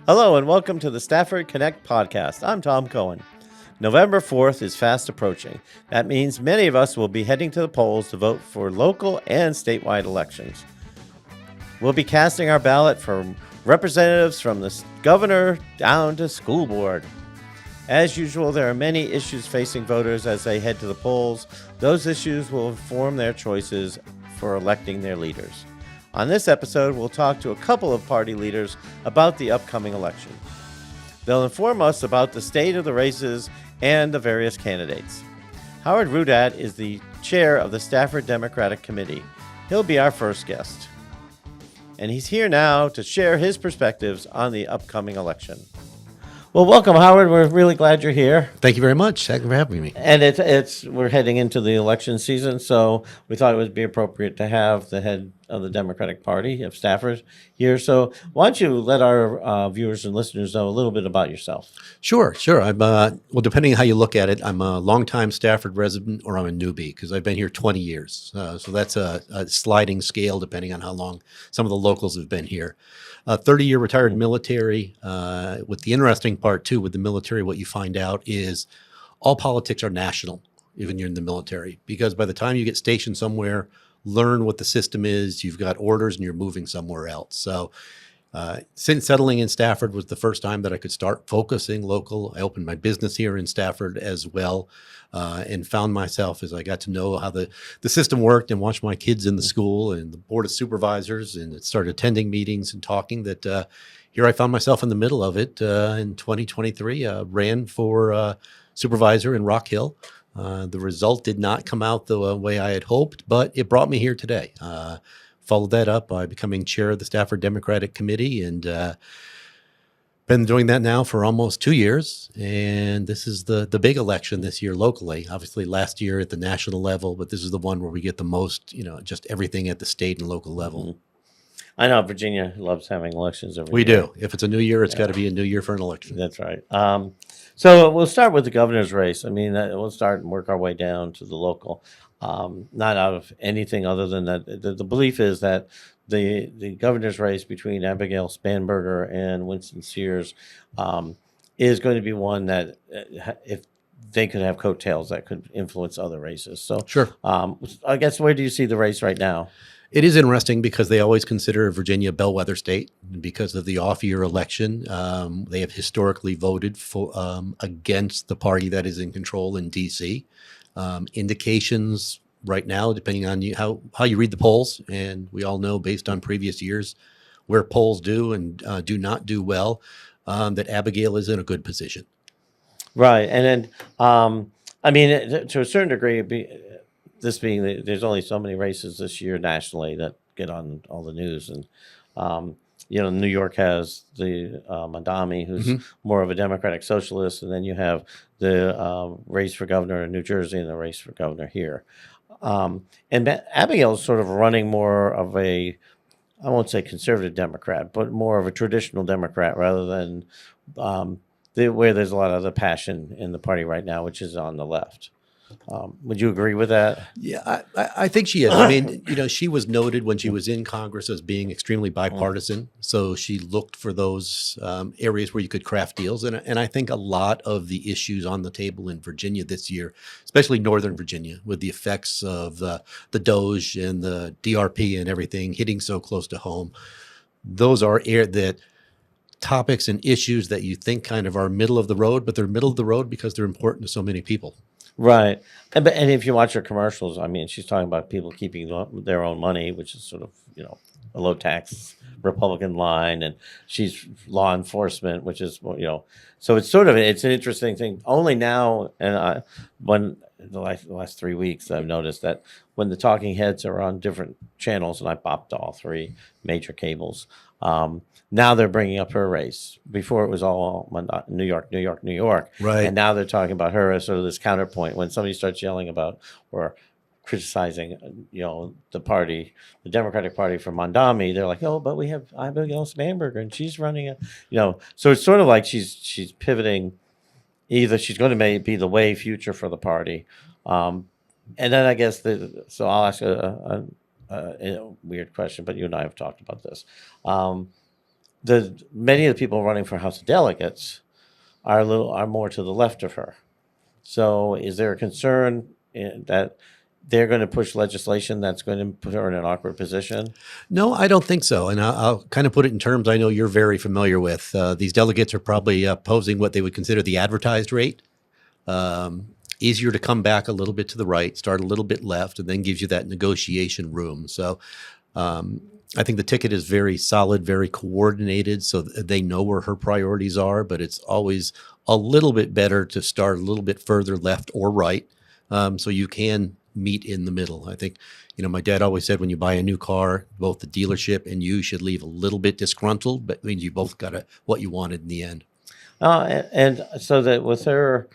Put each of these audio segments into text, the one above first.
Hello and welcome to the Stafford Connect podcast. I'm Tom Cohen. November 4th is fast approaching. That means many of us will be heading to the polls to vote for local and statewide elections. We'll be casting our ballot for representatives from the governor down to school board. As usual, there are many issues facing voters as they head to the polls. Those issues will inform their choices for electing their leaders. On this episode, we'll talk to a couple of party leaders about the upcoming election. They'll inform us about the state of the races and the various candidates. Howard Rudat is the chair of the Stafford Democratic Committee. He'll be our first guest. And he's here now to share his perspectives on the upcoming election. Well, welcome, Howard. We're really glad you're here. Thank you very much. Thank you for having me. And we're heading into the election season, so we thought it would be appropriate to have the head of the Democratic Party of Stafford here. So why don't you let our viewers and listeners know a little bit about yourself? Sure. I'm well, depending on how you look at it, I'm a longtime Stafford resident or I'm a newbie because I've been here 20 years. So that's a sliding scale depending on how long some of the locals have been here. 30-year retired military. With the interesting part too, with the military, what you find out is all politics are national, even you're in the military, because by the time you get stationed somewhere, learn what the system is, you've got orders and you're moving somewhere else. So since settling in Stafford was the first time that I could start focusing local. I opened my business here in Stafford as well, and found myself as I got to know how the system worked and watched my kids in the school and the board of supervisors and started attending meetings and talking that here I found myself in the middle of it in 2023, ran for supervisor in Rock Hill. The result did not come out the way I had hoped, but it brought me here today. Followed that up by becoming chair of the Stafford Democratic Committee and been doing that now for almost 2 years. And this is the big election this year locally. Obviously last year at the national level, but this is the one where we get the most, just everything at the state and local level. Mm-hmm. I know Virginia loves having elections every year. We do. If it's a new year, it's got to be a new year for an election. That's right. So we'll start with the governor's race. I mean, we'll start and work our way down to the local. Not out of anything other than that. The belief is that the governor's race between Abigail Spanberger and Winston Sears is going to be one that if they could have coattails that could influence other races. So sure. I guess where do you see the race right now? It is interesting because they always consider Virginia a bellwether state because of the off-year election. They have historically voted for against the party that is in control in D.C. Indications right now, depending on how you read the polls, and we all know based on previous years where polls do and do not do well, that Abigail is in a good position. Right, and then I mean, to a certain degree, there's only so many races this year nationally that get on all the news, and New York has the Mandami, who's more of a Democratic socialist, and then you have the race for governor in New Jersey and the race for governor here. And Abigail is sort of running more of I won't say conservative Democrat, but more of a traditional Democrat rather than where there's a lot of the passion in the party right now, which is on the left. Would you agree with that? Yeah, I think she is. I mean, she was noted when she was in Congress as being extremely bipartisan. So she looked for those areas where you could craft deals. And I think a lot of the issues on the table in Virginia this year, especially Northern Virginia, with the effects of the Doge and the DRP and everything hitting so close to home, those are that topics and issues that you think kind of are middle of the road, but they're middle of the road because they're important to so many people. Right. And if you watch her commercials, I mean, she's talking about people keeping their own money, which is sort of, a low tax Republican line. And she's law enforcement, which is, so it's it's an interesting thing. Only now, and when the last 3 weeks, I've noticed that when the talking heads are on different channels, and I popped all three major cables, now they're bringing up her race. Before it was all New York. Right. And now they're talking about her as sort of this counterpoint. When somebody starts yelling about or criticizing, the party, the Democratic Party for Mandami, they're like, oh, but we have Abigail Spanberger and she's running So it's sort of like she's pivoting. Either she's going to be the way future for the party. And then I guess, so I'll ask a weird question, but you and I have talked about this. many of the people running for House of Delegates are more to the left of her. So is there a concern that they're going to push legislation that's going to put her in an awkward position? No, I don't think so. And I'll kind of put it in terms I know you're very familiar with. These delegates are probably posing what they would consider the advertised rate. Easier to come back a little bit to the right, start a little bit left, and then gives you that negotiation room. So I think the ticket is very solid, very coordinated, so they know where her priorities are, but it's always a little bit better to start a little bit further left or right, so you can meet in the middle. I think, my dad always said when you buy a new car, both the dealership and you should leave a little bit disgruntled, but it means you both got what you wanted in the end. And so that with her,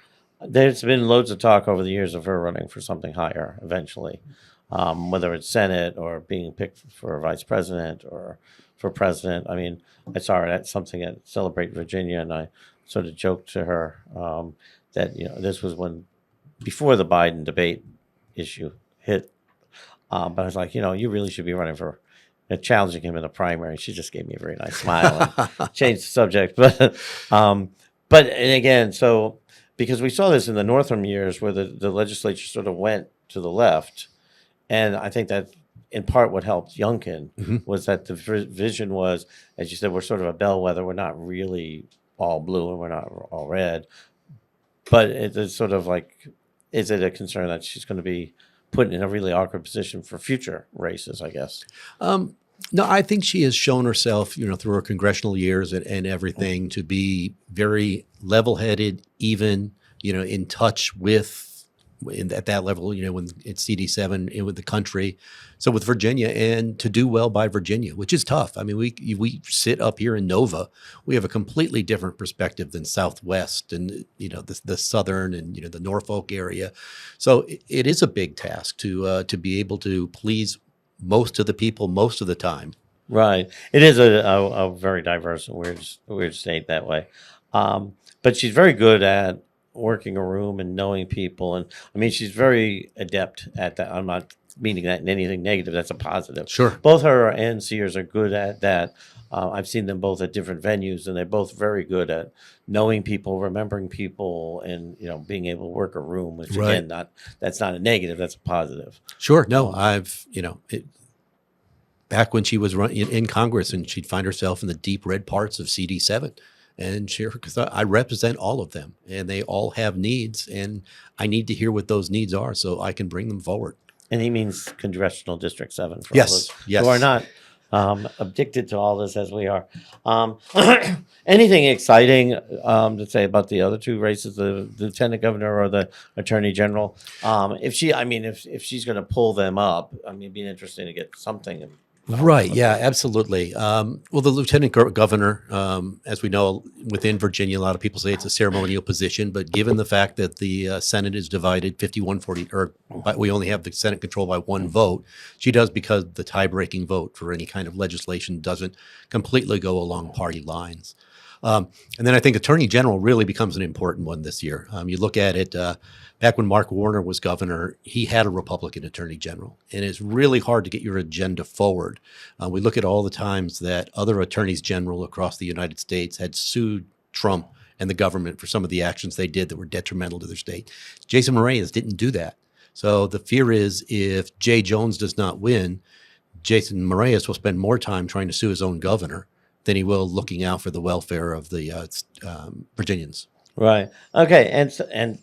there's been loads of talk over the years of her running for something higher eventually, whether it's Senate or being picked for vice president or for president. I mean, I saw her at something at Celebrate Virginia, and I sort of joked to her that this was before the Biden debate issue hit. But I was like, you really should be running for challenging him in the primary. She just gave me a very nice smile and changed the subject. But and again, so because we saw this in the Northam years where the legislature sort of went to the left, and I think that in part what helped Youngkin was that the vision was, as you said, we're sort of a bellwether. We're not really all blue and we're not all red. But it's sort of like, is it a concern that she's going to be put in a really awkward position for future races, I guess? No, I think she has shown herself, through her congressional years and everything, to be very level-headed, even, in touch at that level, when it's CD7 with the country. So with Virginia, and to do well by Virginia, which is tough. I mean, we sit up here in Nova, we have a completely different perspective than Southwest and, the Southern and, the Norfolk area. So it is a big task to be able to please most of the people most of the time. Right. It is a very diverse and weird state that way. But she's very good at working a room and knowing people. And I mean, she's very adept at that. I'm not meaning that in anything negative. That's a positive. Sure. Both her and Sears are good at that. I've seen them both at different venues, and they're both very good at knowing people, remembering people, and being able to work a room. Which again, that's not a negative. That's a positive. Sure. No, back when she was in Congress, and she'd find herself in the deep red parts of CD7, and because I represent all of them, and they all have needs, and I need to hear what those needs are so I can bring them forward. And he means Congressional District 7 for all Yes. those Yes. who are not addicted to all this as we are. Anything exciting to say about the other two races, the lieutenant governor or the attorney general? If she's going to pull them up, it'd be interesting to get something. Right. Yeah, absolutely. Well, the lieutenant governor, as we know, within Virginia, a lot of people say it's a ceremonial position, but given the fact that the Senate is divided 51-40, or we only have the Senate controlled by one vote, she does, because the tie-breaking vote for any kind of legislation doesn't completely go along party lines. And then I think attorney general really becomes an important one this year. You look at it, back when Mark Warner was governor, he had a Republican attorney general, and it's really hard to get your agenda forward. We look at all the times that other attorneys general across the United States had sued Trump and the government for some of the actions they did that were detrimental to their state. Jason Moraes didn't do that. So the fear is, if Jay Jones does not win, Jason Moraes will spend more time trying to sue his own governor than he will looking out for the welfare of the Virginians. Right. Okay. And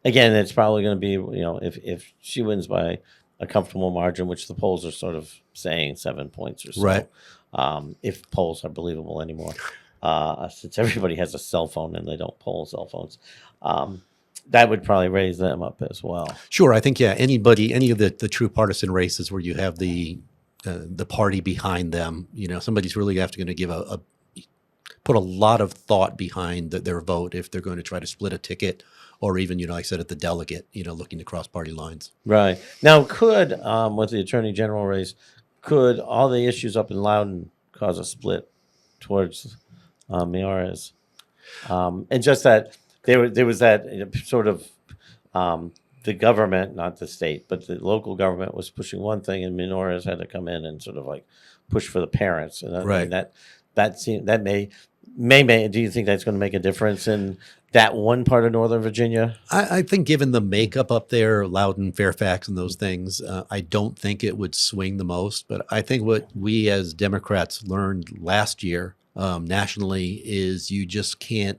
again, it's probably going to be, if she wins by a comfortable margin, which the polls are sort of saying 7 points or so. Right. If polls are believable anymore, since everybody has a cell phone and they don't poll cell phones, that would probably raise them up as well. Sure. I think, any of the true partisan races where you have the party behind them, somebody's really going to give put a lot of thought behind their vote if they're going to try to split a ticket, or even, like I said, at the delegate, looking to cross party lines. Right. Now, could, with the attorney general race, could all the issues up in Loudoun cause a split towards Mayausky? And just that there was that sort of the government, not the state, but the local government was pushing one thing, and Mayausky had to come in and sort of like push for the parents. And Right. that may. Do you think that's going to make a difference in that one part of Northern Virginia? I think given the makeup up there, Loudoun, Fairfax, and those things, I don't think it would swing the most. But I think what we as Democrats learned last year nationally is you just can't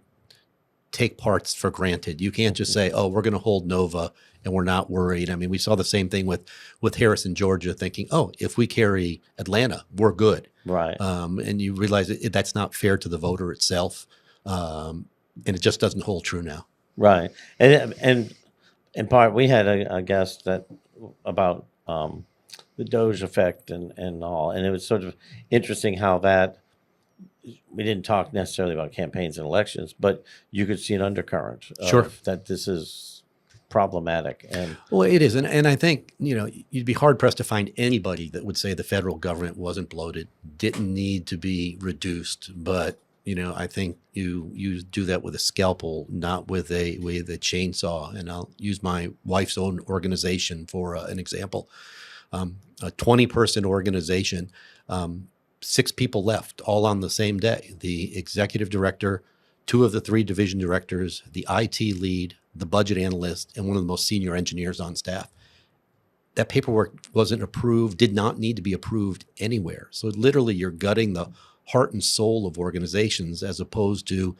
take parts for granted. You can't just say, oh, we're going to hold Nova and we're not worried. I mean, we saw the same thing with Harrison, Georgia, thinking, oh, if we carry Atlanta, we're good. Right. And you realize that's not fair to the voter itself. And it just doesn't hold true now. Right. And in part, we had a guest that about the Doge effect and all. And it was sort of interesting how that we didn't talk necessarily about campaigns and elections, but you could see an undercurrent of that this is problematic. And well, it is. And I think, you'd be hard pressed to find anybody that would say the federal government wasn't bloated, didn't need to be reduced. But, I think you do that with a scalpel, not with a chainsaw. And I'll use my wife's own organization for an example. A 20-person organization, 6 people left, all on the same day. The executive director, 2 of the 3 division directors, the IT lead, the budget analyst, and one of the most senior engineers on staff. That paperwork wasn't approved, did not need to be approved anywhere. So literally you're gutting the heart and soul of organizations as opposed to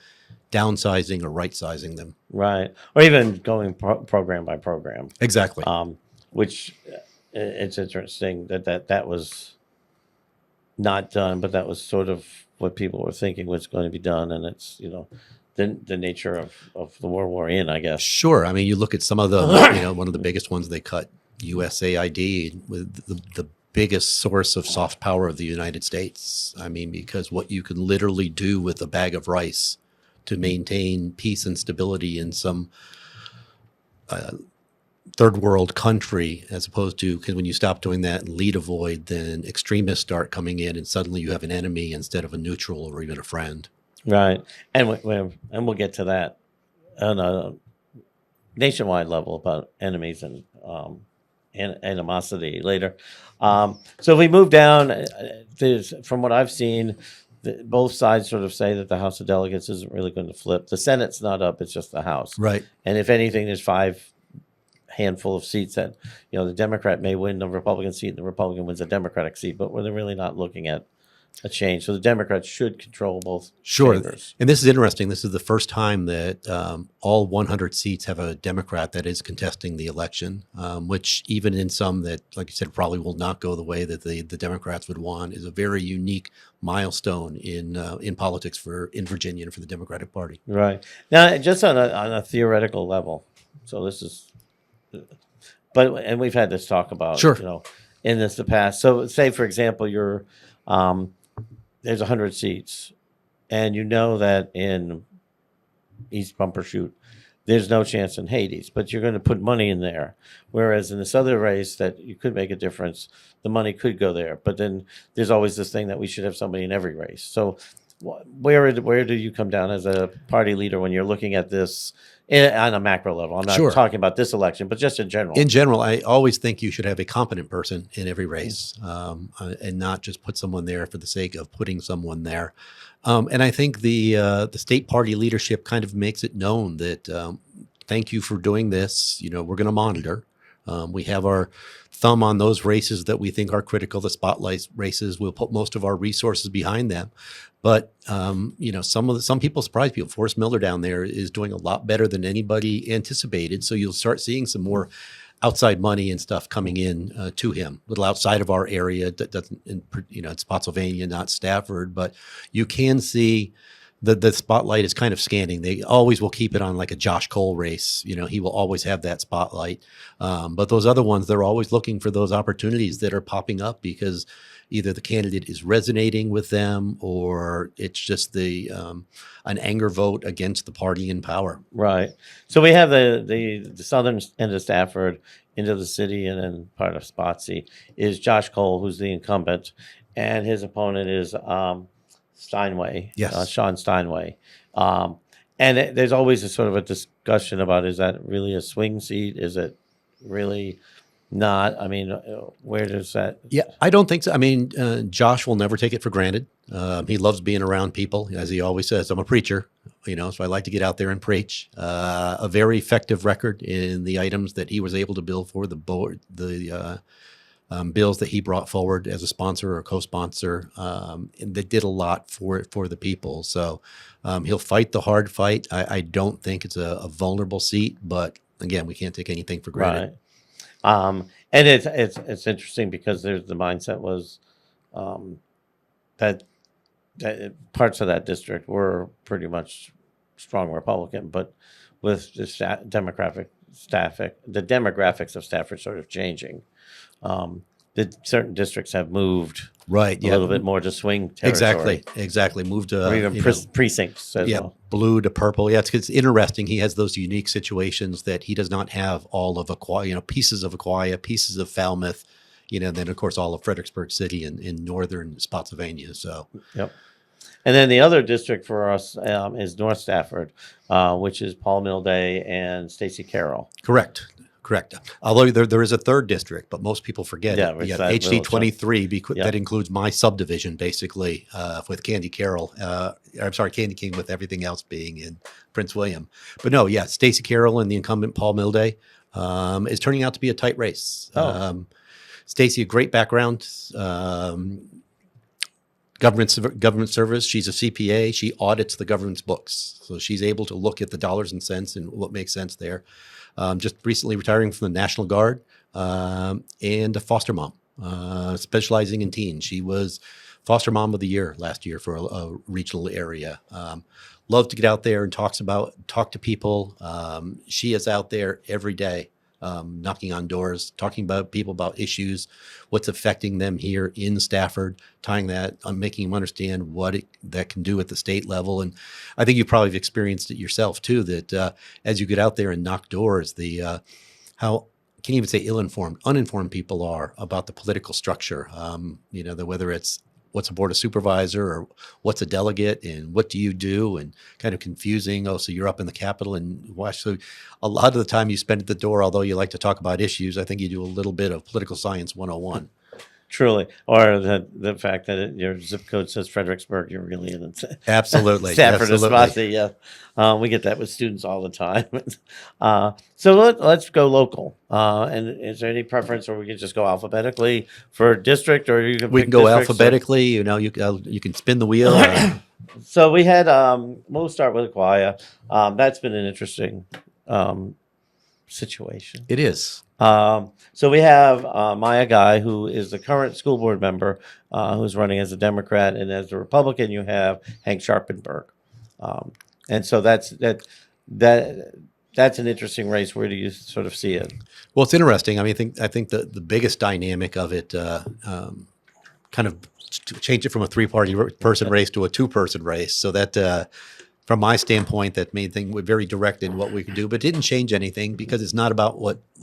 downsizing or right-sizing them. Right. Or even going program by program. Exactly. Which it's interesting that was not done, but that was sort of what people were thinking was going to be done. And it's, the nature of the war we're in, I guess. Sure. I mean, you look at some of the, one of the biggest ones they cut, USAID, with the biggest source of soft power of the United States. I mean, because what you can literally do with a bag of rice to maintain peace and stability in some third world country, as opposed to, because when you stop doing that and lead a void, then extremists start coming in and suddenly you have an enemy instead of a neutral or even a friend. Right. And we'll get to that on a nationwide level about enemies and animosity later. So if we move down, from what I've seen, both sides sort of say that the House of Delegates isn't really going to flip. The Senate's not up; it's just the House. Right. And if anything, there's 5 handful of seats that the Democrat may win the Republican seat, and the Republican wins a Democratic seat, but they're really not looking at a change. So the Democrats should control both chambers. And this is interesting. This is the first time that all 100 seats have a Democrat that is contesting the election, which even in some that, like you said, probably will not go the way that the Democrats would want, is a very unique milestone in politics in Virginia and for the Democratic Party. Right. Now, just on a theoretical level, so this is, and we've had this talk about, in the past. So say, for example, you're, there's 100 seats, and that in East Bumbershoot, there's no chance in Hades, but you're going to put money in there. Whereas in this other race that you could make a difference, the money could go there. But then there's always this thing that we should have somebody in every race. So where do you come down as a party leader when you're looking at this on a macro level? I'm not talking about this election, but just in general. In general, I always think you should have a competent person in every race, and not just put someone there for the sake of putting someone there. And I think the state party leadership kind of makes it known that thank you for doing this. We're going to monitor. We have our thumb on those races that we think are critical, the spotlight races. We'll put most of our resources behind them. But, some people surprise people. Forrest Miller down there is doing a lot better than anybody anticipated. So you'll start seeing some more outside money and stuff coming in to him, a little outside of our area. That doesn't, it's Spotsylvania, not Stafford. But you can see the spotlight is kind of scanning. They always will keep it on like a Josh Cole race. He will always have that spotlight. But those other ones, they're always looking for those opportunities that are popping up because either the candidate is resonating with them or it's just an anger vote against the party in power. Right. So we have the southern end of Stafford into the city, and then part of Spotsy is Josh Cole, who's the incumbent, and his opponent is Steinway, Sean Steinway. And there's always a sort of a discussion about, is that really a swing seat? Is it really not. I mean, where does that? Yeah, I don't think so. I mean, Josh will never take it for granted. He loves being around people, as he always says. I'm a preacher, so I like to get out there and preach. A very effective record in the items that he was able to bill for the board, the bills that he brought forward as a sponsor or co-sponsor, and that did a lot for the people. So he'll fight the hard fight. I don't think it's a vulnerable seat, but again, we can't take anything for granted. Right. And it's interesting because there's the mindset was that parts of that district were pretty much strong Republican, but with the the demographics of Stafford sort of changing, the certain districts have moved Right. a little bit more to swing territory. Exactly. Moved Or even precincts as well. Blue to purple. Yeah, it's interesting. He has those unique situations that he does not have all of Aquia, pieces of Aquia, pieces of Falmouth, then of course all of Fredericksburg City in northern Spotsylvania. So, yep. And then the other district for us is North Stafford, which is Paul Milday and Stacy Carroll. Correct. Although there is a third district, but most people forget Yeah, it. You it's got that HD little 23 Yep. that includes my subdivision basically with Candy Carroll. I'm sorry, Candy King, with everything else being in Prince William. But no, yeah, Stacy Carroll and the incumbent Paul Milday is turning out to be a tight race. Oh. Stacy, a great background. Government service. She's a CPA. She audits the government's books, so she's able to look at the dollars and cents and what makes sense there. Just recently retiring from the National Guard and a foster mom, specializing in teens. She was foster mom of the year last year for a regional area. Love to get out there and talk to people. She is out there every day, knocking on doors, talking about people, about issues, what's affecting them here in Stafford, tying that, making them understand what that can do at the state level. And I think you probably have experienced it yourself too, that as you get out there and knock doors, how can you even say uninformed people are about the political structure, whether it's what's a board of supervisor or what's a delegate and what do you do, and kind of confusing. Oh, so you're up in the Capitol and watch. So a lot of the time you spend at the door, although you like to talk about issues, I think you do a little bit of political science 101. Truly. Or the fact that your zip code says Fredericksburg, you're really in Absolutely. Stafford Absolutely. Esposa, yeah. We get that with students all the time. So let's go local. And is there any preference, or we can just go alphabetically for district, or you can We pick can go districts, alphabetically. You can spin the wheel. So we had, we'll start with Aquia. That's been an interesting situation. It is. So we have Maya Guy, who is the current school board member, who's running as a Democrat, and as a Republican, you have Hank Sharpenberg. And so that's an interesting race. Where do you sort of see it? Well, it's interesting. I mean, I think the biggest dynamic of it kind of change it from a three-party person race to a two-person race. So that, from my standpoint, that made things very direct in what we could do, but didn't change anything because it's not about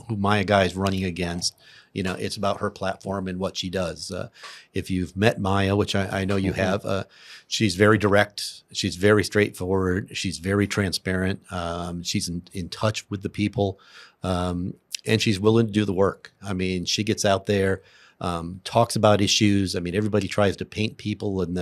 who Maya Guy is running against. It's about her platform and what she does. If you've met Maya, which I know you have, she's very direct. She's very straightforward. She's very transparent. She's in touch with the people, and she's willing to do the work. I mean, she gets out there, talks about issues. I mean, everybody tries to paint people and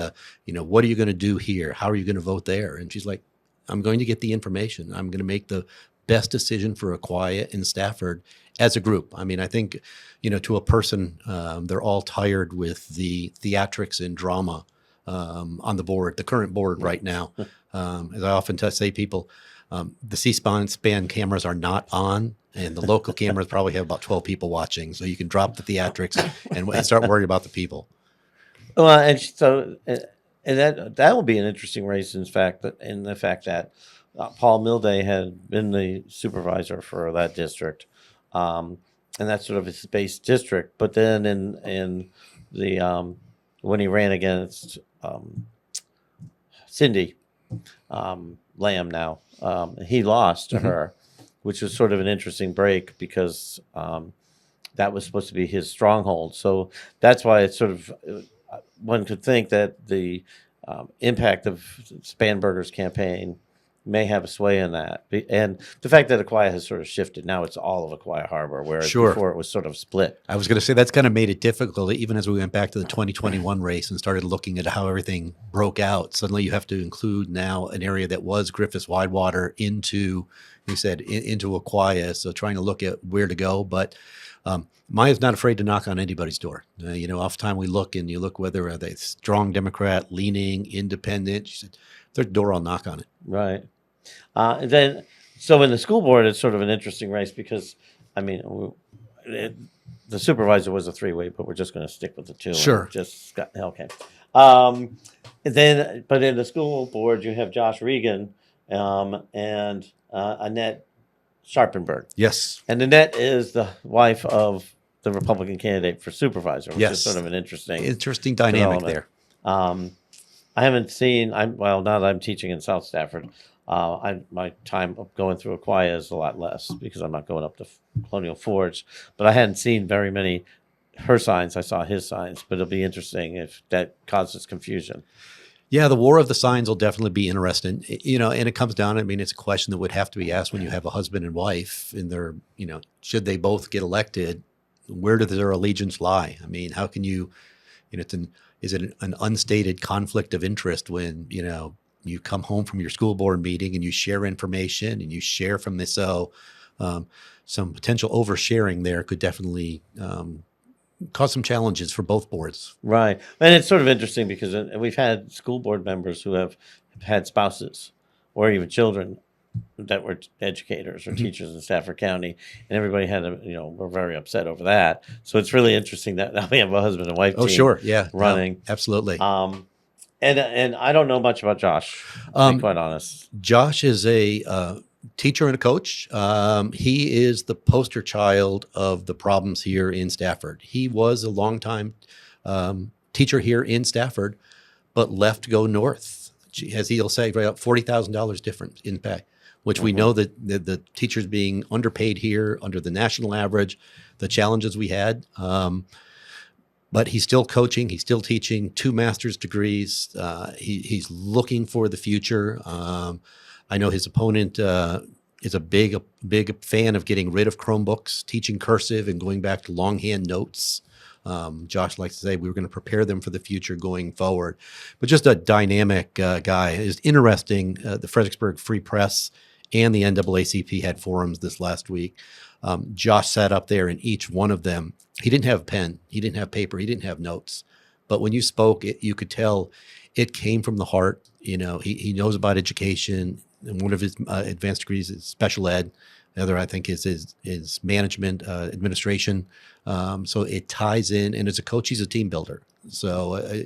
what are you going to do here? How are you going to vote there? And she's like, I'm going to get the information. I'm going to make the best decision for Aquia and Stafford as a group. I mean, I think, to a person, they're all tired with the theatrics and drama on the board, the current board right now. As I often say, people, the C-SPAN cameras are not on, and the local cameras probably have about 12 people watching. So you can drop the theatrics and start worrying about the people. Well, and so that will be an interesting race, in the fact that Paul Milday had been the supervisor for that district, and that's sort of his base district. But then in the when he ran against Cindy Lamb, now he lost to her, which was sort of an interesting break because that was supposed to be his stronghold. So that's why it's sort of one could think that the impact of Spanberger's campaign may have a sway in that. And the fact that Aquia has sort of shifted, now it's all of Aquia Harbor, whereas Sure. before it was sort of split. I was going to say that's kind of made it difficult, even as we went back to the 2021 race and started looking at how everything broke out. Suddenly you have to include now an area that was Griffiths Widewater into, you said, into Aquia. So trying to look at where to go. But Maya's not afraid to knock on anybody's door. Oftentimes we look and you look whether are they strong Democrat, leaning, independent. She said, if there's a door, I'll knock on it. Right. So in the school board, it's sort of an interesting race because, I mean, the supervisor was a three-way, but we're just going to stick with the two. Sure. Okay. But in the school board, you have Josh Regan and Annette Sharpenberg. Yes. And Annette is the wife of the Republican candidate for supervisor, which is sort of an interesting dynamic there. I haven't seen. Now that I'm teaching in South Stafford, my time of going through Aquia is a lot less because I'm not going up to Colonial Forge. But I hadn't seen very many her signs. I saw his signs, but it'll be interesting if that causes confusion. Yeah, the war of the signs will definitely be interesting. And it comes down, I mean, it's a question that would have to be asked when you have a husband and wife and they're, should they both get elected? Where does their allegiance lie? I mean, how can you, is it an unstated conflict of interest when, you come home from your school board meeting and you share information and you share from this? So some potential oversharing there could definitely cause some challenges for both boards. Right. And it's sort of interesting because we've had school board members who have had spouses or even children that were educators or teachers in Stafford County, and everybody were very upset over that. So it's really interesting that now we have a husband and wife team sure. Yeah. running. No, absolutely. And I don't know much about Josh, to be quite honest. Josh is a teacher and a coach. He is the poster child of the problems here in Stafford. He was a longtime teacher here in Stafford, but left to go north. As he'll say, right, $40,000 difference in pay, which we know that the teachers being underpaid here under the national average, the challenges we had. But he's still coaching. He's still teaching, 2 master's degrees. He's looking for the future. I know his opponent is a big fan of getting rid of Chromebooks, teaching cursive, and going back to longhand notes. Josh likes to say we were going to prepare them for the future going forward. But just a dynamic guy. It's interesting. The Fredericksburg Free Press and the NAACP had forums this last week. Josh sat up there in each one of them. He didn't have a pen. He didn't have paper. He didn't have notes. But when you spoke, you could tell it came from the heart. He knows about education. And one of his advanced degrees is special ed. The other, I think, is management, administration. So it ties in. And as a coach, he's a team builder. So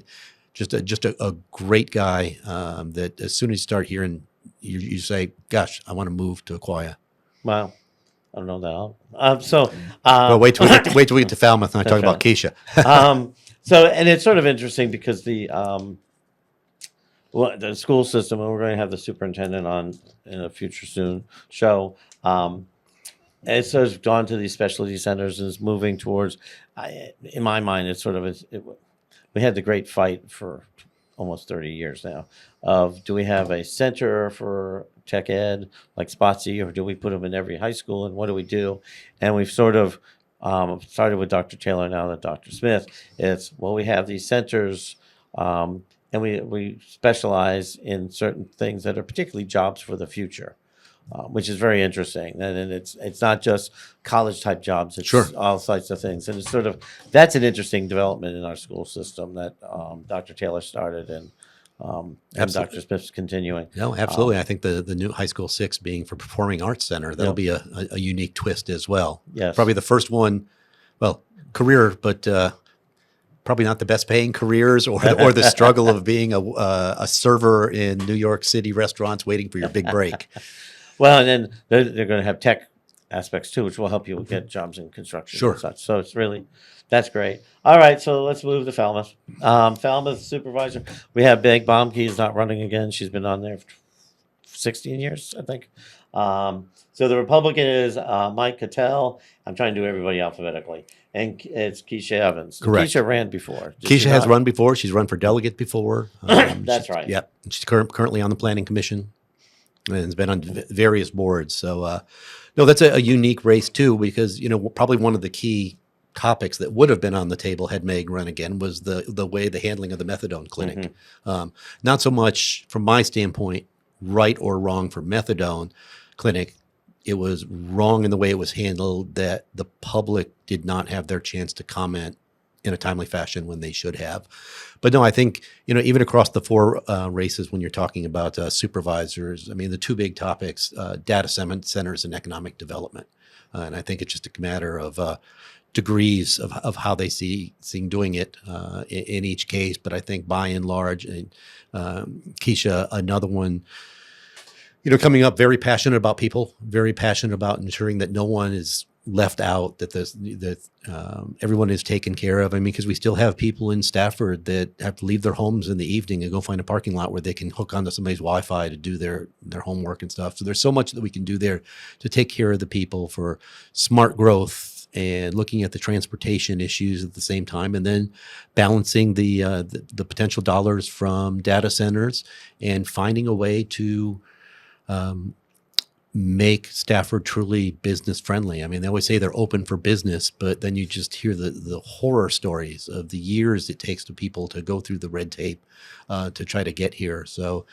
just a great guy that as soon as you start hearing, you say, gosh, I want to move to Aquia. Wow. I don't know that. Well, wait till we get to Falmouth and I talk about Keisha. And it's sort of interesting because the school system, and we're going to have the superintendent on in a future soon show. It's sort of gone to these specialty centers and is moving towards. In my mind, it's sort of we had the great fight for almost 30 years now of do we have a center for tech ed like Spotsy, or do we put them in every high school, and what do we do? And we've sort of started with Dr. Taylor, now that Dr. Smith. We have these centers and we specialize in certain things that are particularly jobs for the future, which is very interesting. And it's not just college type jobs, it's all sorts of things. And it's sort of, that's an interesting development in our school system that Dr. Taylor started and Dr. Smith's continuing. No, absolutely. I think the new high school 6 being for Performing Arts Center, that'll be a unique twist as well. Yes. Probably the first one, career, but probably not the best paying careers or the struggle of being a server in New York City restaurants waiting for your big break. Well, and then they're going to have tech aspects too, which will help you get jobs in construction and such. So it's really, that's great. All right, so let's move to Falmouth. Falmouth supervisor. We have Meg Baumke is not running again. She's been on there for 16 years, I think. So the Republican is Mike Cattell. I'm trying to do everybody alphabetically. And it's Keisha Evans. Correct. Keisha ran before. Keisha has run before. She's run for delegate before. That's right. Yep. She's currently on the Planning Commission. and has been on various boards. So, no, that's a unique race too, because probably one of the key topics that would have been on the table had Meg run again was the way the handling of the methadone clinic. Not so much from my standpoint, right or wrong for methadone clinic. It was wrong in the way it was handled, that the public did not have their chance to comment in a timely fashion when they should have. But no, I think, even across the four races, when you're talking about supervisors, I mean, the two big topics, data centers and economic development. And I think it's just a matter of degrees of how they see doing it in each case. But I think by and large, and Keisha, another one, coming up, very passionate about people, very passionate about ensuring that no one is left out, that everyone is taken care of. I mean, because we still have people in Stafford that have to leave their homes in the evening and go find a parking lot where they can hook onto somebody's Wi-Fi to do their homework and stuff. So there's so much that we can do there to take care of the people for smart growth, and looking at the transportation issues at the same time, and then balancing the potential dollars from data centers and finding a way to make Stafford truly business friendly. I mean, they always say they're open for business, but then you just hear the horror stories of the years it takes to people to go through the red tape to try to get here. So,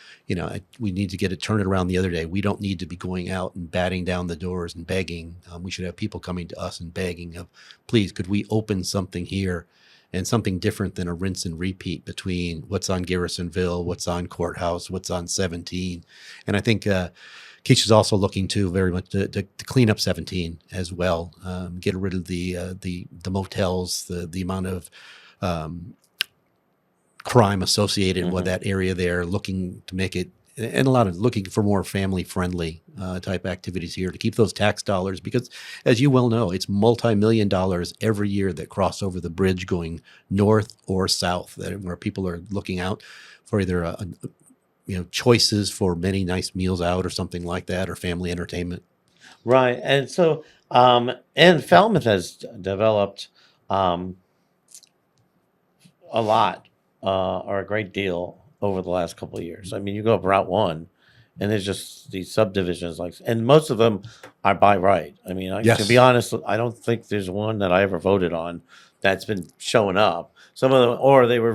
we need to turn it around the other day. We don't need to be going out and batting down the doors and begging. We should have people coming to us and begging of, please, could we open something here? And something different than a rinse and repeat between what's on Garrisonville, what's on Courthouse, what's on 17. And I think Keisha's also looking to very much to clean up 17 as well, get rid of the motels, the amount of crime associated with that area there, looking to make it, and looking for more family friendly type activities here to keep those tax dollars, because as you well know, it's multi-million dollars every year that cross over the bridge going north or south, where people are looking out for either choices for many nice meals out or something like that, or family entertainment. Right. And so, and Falmouth has developed a lot or a great deal over the last couple of years. I mean, you go up Route 1 and there's just these subdivisions, and most of them are by right. I mean, Yes. to be honest, I don't think there's one that I ever voted on that's been showing up. Some of them, or they were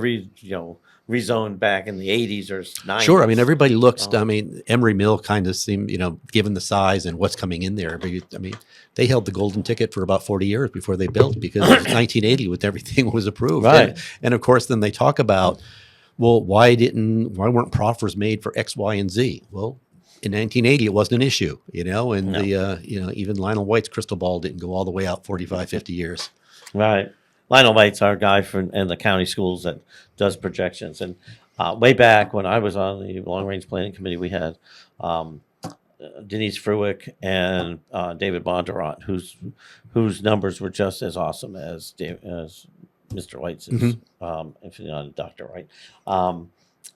rezoned back in the 80s or 90s. Sure. I mean, everybody looks, Emery Mill kind of seemed, given the size and what's coming in there. I mean, they held the golden ticket for about 40 years before they built, because it was 1980 when everything was approved. Right. And of course, then they talk about, well, why weren't proffers made for X, Y, and Z? Well, in 1980, it wasn't an issue, and no. Even Lionel White's crystal ball didn't go all the way out 45, 50 years. Right. Lionel White's our guy in the county schools that does projections. And way back when I was on the Long Range Planning Committee, we had Denise Fruick and David Bondurant, whose numbers were just as awesome as Mr. White's, if not Dr. White.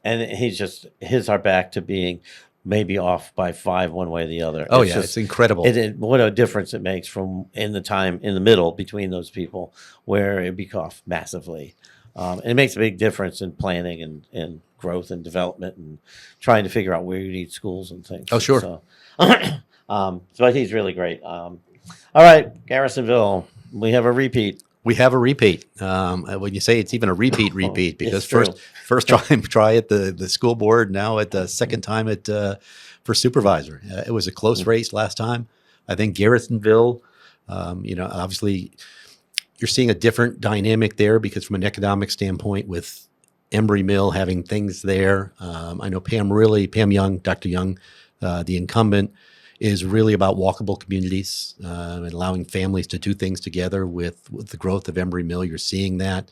And his are back to being maybe off by 5 one way or the other. Oh, it's incredible. What a difference it makes from in the middle between those people, where it'd be off massively. And it makes a big difference in planning and growth and development and trying to figure out where you need schools and things. Oh, sure. So, so he's really great. All right, Garrisonville, we have a repeat. We have a repeat. When you say it's even a repeat, because first try at the school board, now at the second time for supervisor. It was a close race last time. I think Garrisonville, obviously you're seeing a different dynamic there, because from an economic standpoint, with Embry Mill having things there, I know Pam Young, Dr. Young, the incumbent, is really about walkable communities and allowing families to do things together. With the growth of Embry Mill, you're seeing that.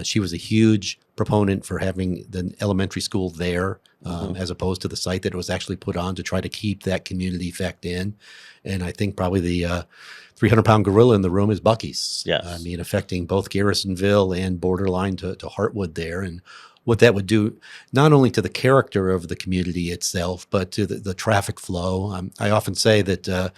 She was a huge proponent for having the elementary school there, as opposed to the site that it was actually put on to try to keep that community effect in. And I think probably the 300-pound gorilla in the room is Buc-ee's. Yes. I mean, affecting both Garrisonville and borderline to Hartwood there. And what that would do, not only to the character of the community itself, but to the traffic flow. I often say that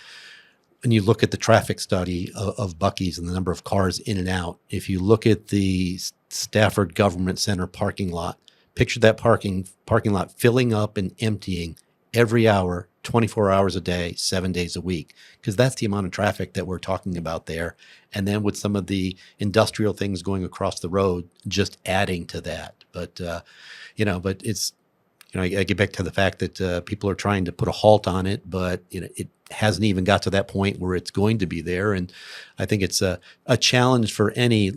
when you look at the traffic study of Buc-ee's and the number of cars in and out, if you look at the Stafford Government Center parking lot, picture that parking lot filling up and emptying every hour 24 hours a day, 7 days a week, because that's the amount of traffic that we're talking about there. And then with some of the industrial things going across the road, just adding to that. But, but it's, I get back to the fact that people are trying to put a halt on it, but it hasn't even got to that point where it's going to be there. And I think it's a challenge for any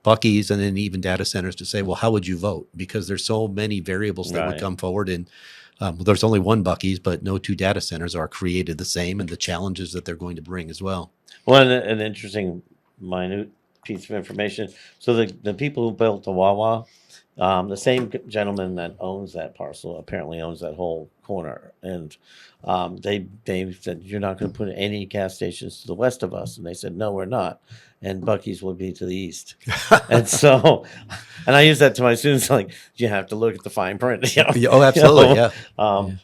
Buc-ee's and then even data centers to say, well, how would you vote? Because there's so many variables that would come forward. And there's only one Buc-ee's, but no two data centers are created the same, and the challenges that they're going to bring as well. Well, an interesting minute piece of information. So the people who built the Wawa, the same gentleman that owns that parcel apparently owns that whole corner, and they said, you're not going to put any gas stations to the west of us, and they said, no, we're not, and Buc-ee's will be to the east. And so, and I use that to my students, like, you have to look at the fine print. Oh, absolutely, yeah.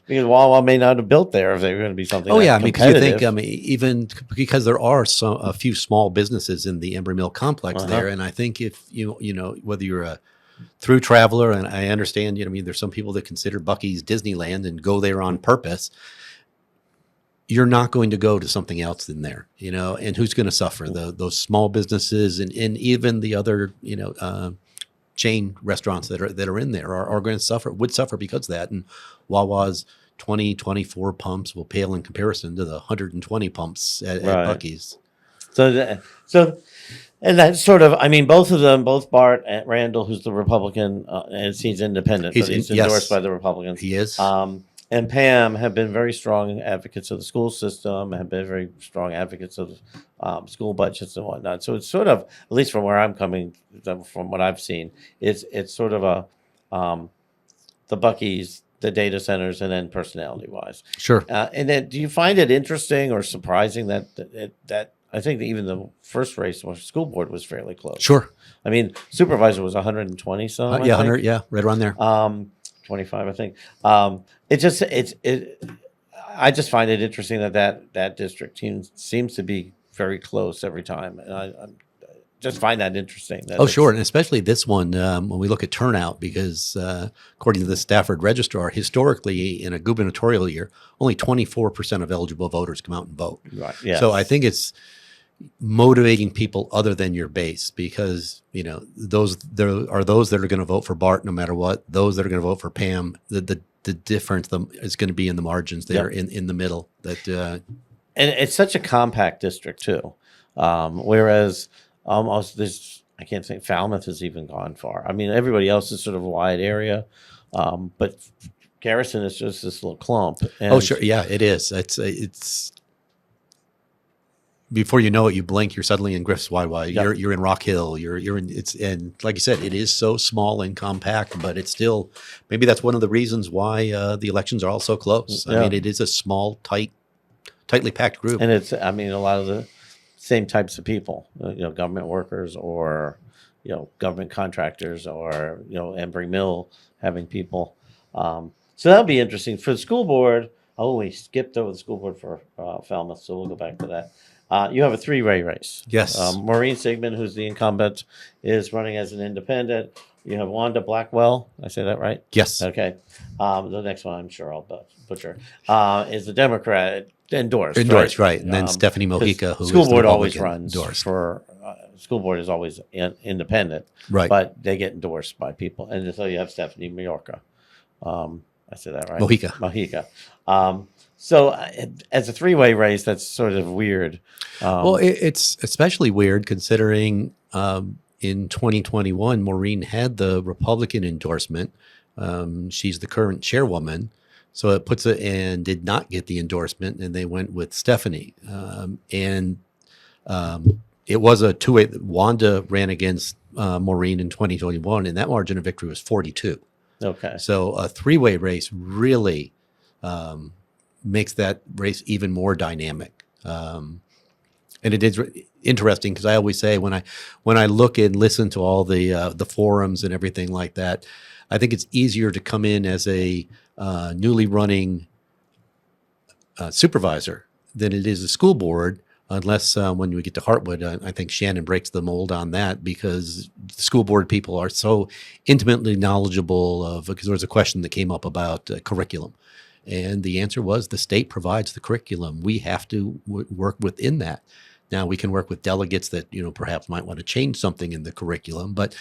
Because Wawa may not have built there if they were going to be something. Oh, yeah, because you think, competitive. even because there are a few small businesses in the Embry Mill complex there, and I think if whether you're a through traveler, and I understand, there's some people that consider Buc-ee's Disneyland and go there on purpose. You're not going to go to something else in there, and who's going to suffer? Those small businesses and even the other, chain restaurants that are in there are going to would suffer because of that. And Wawa's 24 pumps will pale in comparison to the 120 pumps at Buc-ee's. And that's sort of, both of them, both Bart and Randall, who's the Republican, and he's independent, but he's endorsed by the Republicans. He is. And Pam have been very strong advocates of the school system, have been very strong advocates of school budgets and whatnot. So it's sort of, at least from where I'm coming, from what I've seen, it's sort of the Buc-ee's, the data centers, and then personality-wise. Sure. And then, do you find it interesting or surprising that I think that even the first race for school board was fairly close? Sure. Supervisor was 120 something. 100, yeah, right around there. 25, I think. I just find it interesting that district team seems to be very close every time, and I just find that interesting. Sure, and especially this one when we look at turnout, because according to the Stafford Registrar, historically in a gubernatorial year, only 24% of eligible voters come out and vote. Right. Yeah. So I think it's motivating people other than your base, because there are those that are going to vote for Bart no matter what, those that are going to vote for Pam. The difference is going to be in the margins there, in the middle. And it's such a compact district too, whereas almost this, I can't say Falmouth has even gone far. Everybody else is sort of a wide area, but Garrison is just this little clump. And sure, yeah, it is. It's before you know it, you blink, you're suddenly in Griff's YY. Yep. You're in Rock Hill. You're in and like you said, it is so small and compact, but it's still, maybe that's one of the reasons why the elections are all so close. Yeah. It is a small, tightly packed group, and it's a lot of the same types of people, government workers or government contractors or Embry Mill having people. So that'll be interesting for the school board. We skipped over the school board for Falmouth, so we'll go back to that. You have a three-way race. Yes. Maureen Sigmund, who's the incumbent, is running as an independent. You have Wanda Blackwell. Did I say that right? Yes. Okay. The next one, I'm sure I'll butcher, is the Democrat endorsed. Right. And then Stephanie Mojica, who school is the board always Republican, runs endorsed. for school board is always independent, Right. But they get endorsed by people, and so you have Stephanie Majorca. I said that right? Mojica. So as a three-way race, that's sort of weird. Well, it's especially weird considering in 2021, Maureen had the Republican endorsement. She's the current chairwoman. So it puts it, and did not get the endorsement, and they went with Stephanie. It was a two-way. Wanda ran against Maureen in 2021, and that margin of victory was 42. Okay. So a three-way race really makes that race even more dynamic. And it is interesting because I always say when I look and listen to all the forums and everything like that, I think it's easier to come in as a newly running supervisor than it is a school board, unless when we get to Hartwood, I think Shannon breaks the mold on that, because the school board people are so intimately knowledgeable of, because there was a question that came up about curriculum. And the answer was the state provides the curriculum. We have to work within that. Now we can work with delegates that, perhaps might want to change something in the curriculum. But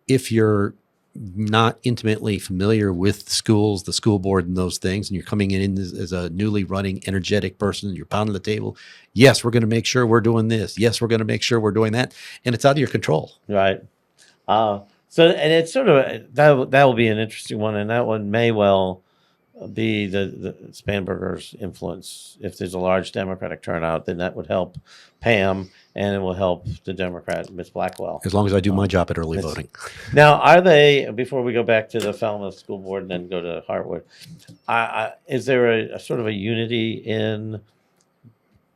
if you're not intimately familiar with schools, the school board and those things, and you're coming in as a newly running, energetic person, you're pounding the table. Yes, we're going to make sure we're doing this. Yes, we're going to make sure we're doing that. And it's out of your control. Right. And it's sort of, that will be an interesting one. And that one may well be the Spanberger's influence. If there's a large Democratic turnout, then that would help Pam, and it will help the Democrat, Miss Blackwell. As long as I do my job at early voting. Now, are they, before we go back to the Falmouth School Board and then go to Hartwood, is there a sort of a unity in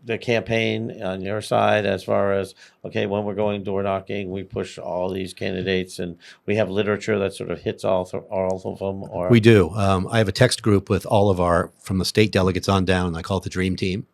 the campaign on your side as far as, okay, when we're going door knocking, we push all these candidates and we have literature that sort of hits all of them? Or we do. I have a text group with all of from the state delegates on down. I call it the Dream Team,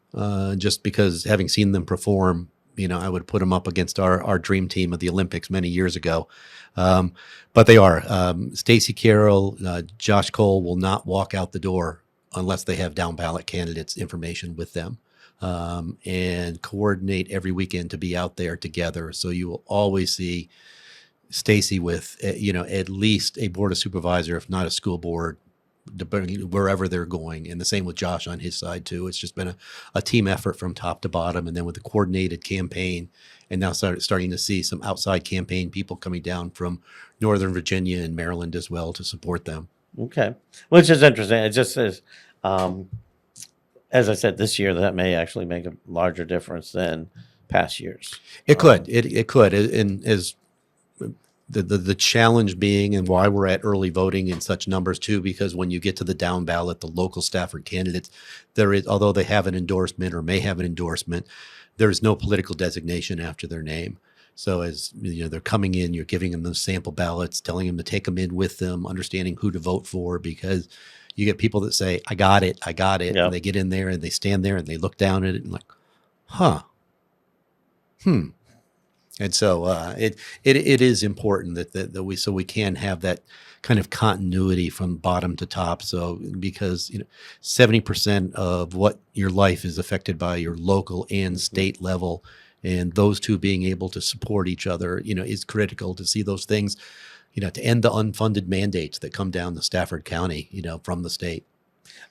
just because having seen them perform, I would put them up against our dream team of the Olympics many years ago. But they are. Stacey Carroll, Josh Cole will not walk out the door unless they have down ballot candidates information with them. And coordinate every weekend to be out there together. So you will always see Stacey with, at least a board of supervisor, if not a school board, wherever they're going. And the same with Josh on his side too. It's just been a team effort from top to bottom. And then with the coordinated campaign, and now starting to see some outside campaign people coming down from Northern Virginia and Maryland as well to support them. Okay. Which is interesting. It just says, as I said, this year that may actually make a larger difference than past years. It could. It could. And as the challenge being, and why we're at early voting in such numbers too, because when you get to the down ballot, the local Stafford candidates, although they have an endorsement or may have an endorsement, there is no political designation after their name. So as they're coming in, you're giving them those sample ballots, telling them to take them in with them, understanding who to vote for, because you get people that say, I got it. Yep. And they get in there and they stand there and they look down at it and like, And so it is important that we can have that kind of continuity from bottom to top. So because 70% of what your life is affected by your local and state level, and those two being able to support each other, is critical to see those things. To end the unfunded mandates that come down to Stafford County, from the state.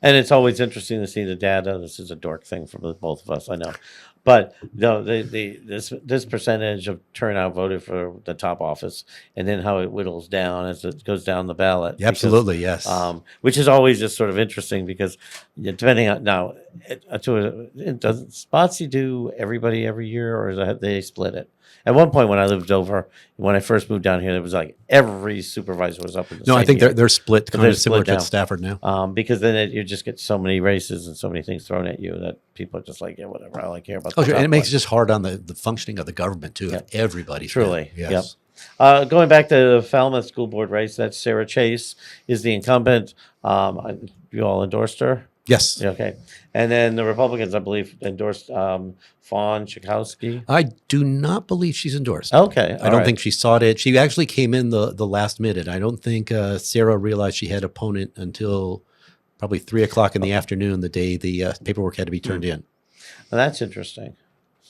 And it's always interesting to see the data. This is a dork thing for both of us, I know. But this percentage of turnout voted for the top office, and then how it whittles down as it goes down the ballot. Absolutely, yes. Which is always just sort of interesting because depending on now, does Spotsy do everybody every year, or have they split it? At one point when I lived over, when I first moved down here, it was like every supervisor was up in the same No, I think year. they're split, kind of similar to now. Stafford now. Because then you just get so many races and so many things thrown at you that people are just like, yeah, whatever, I only care about Oh, the sure. top And it makes one. it just hard on the functioning of the government, too. Yeah. If everybody's Truly, there. Yes. Yep. Going back to the Falmouth School Board race, that's Sarah Chase is the incumbent. You all endorsed her? Yes. Yeah, okay. And then the Republicans, I believe, endorsed Fawn Chakowski. I do not believe she's endorsed. Okay. I don't think she sought it. She actually came in the last minute. I don't think Sarah realized she had an opponent until probably 3:00 in the afternoon, the day the paperwork had to be turned in. Well, that's interesting.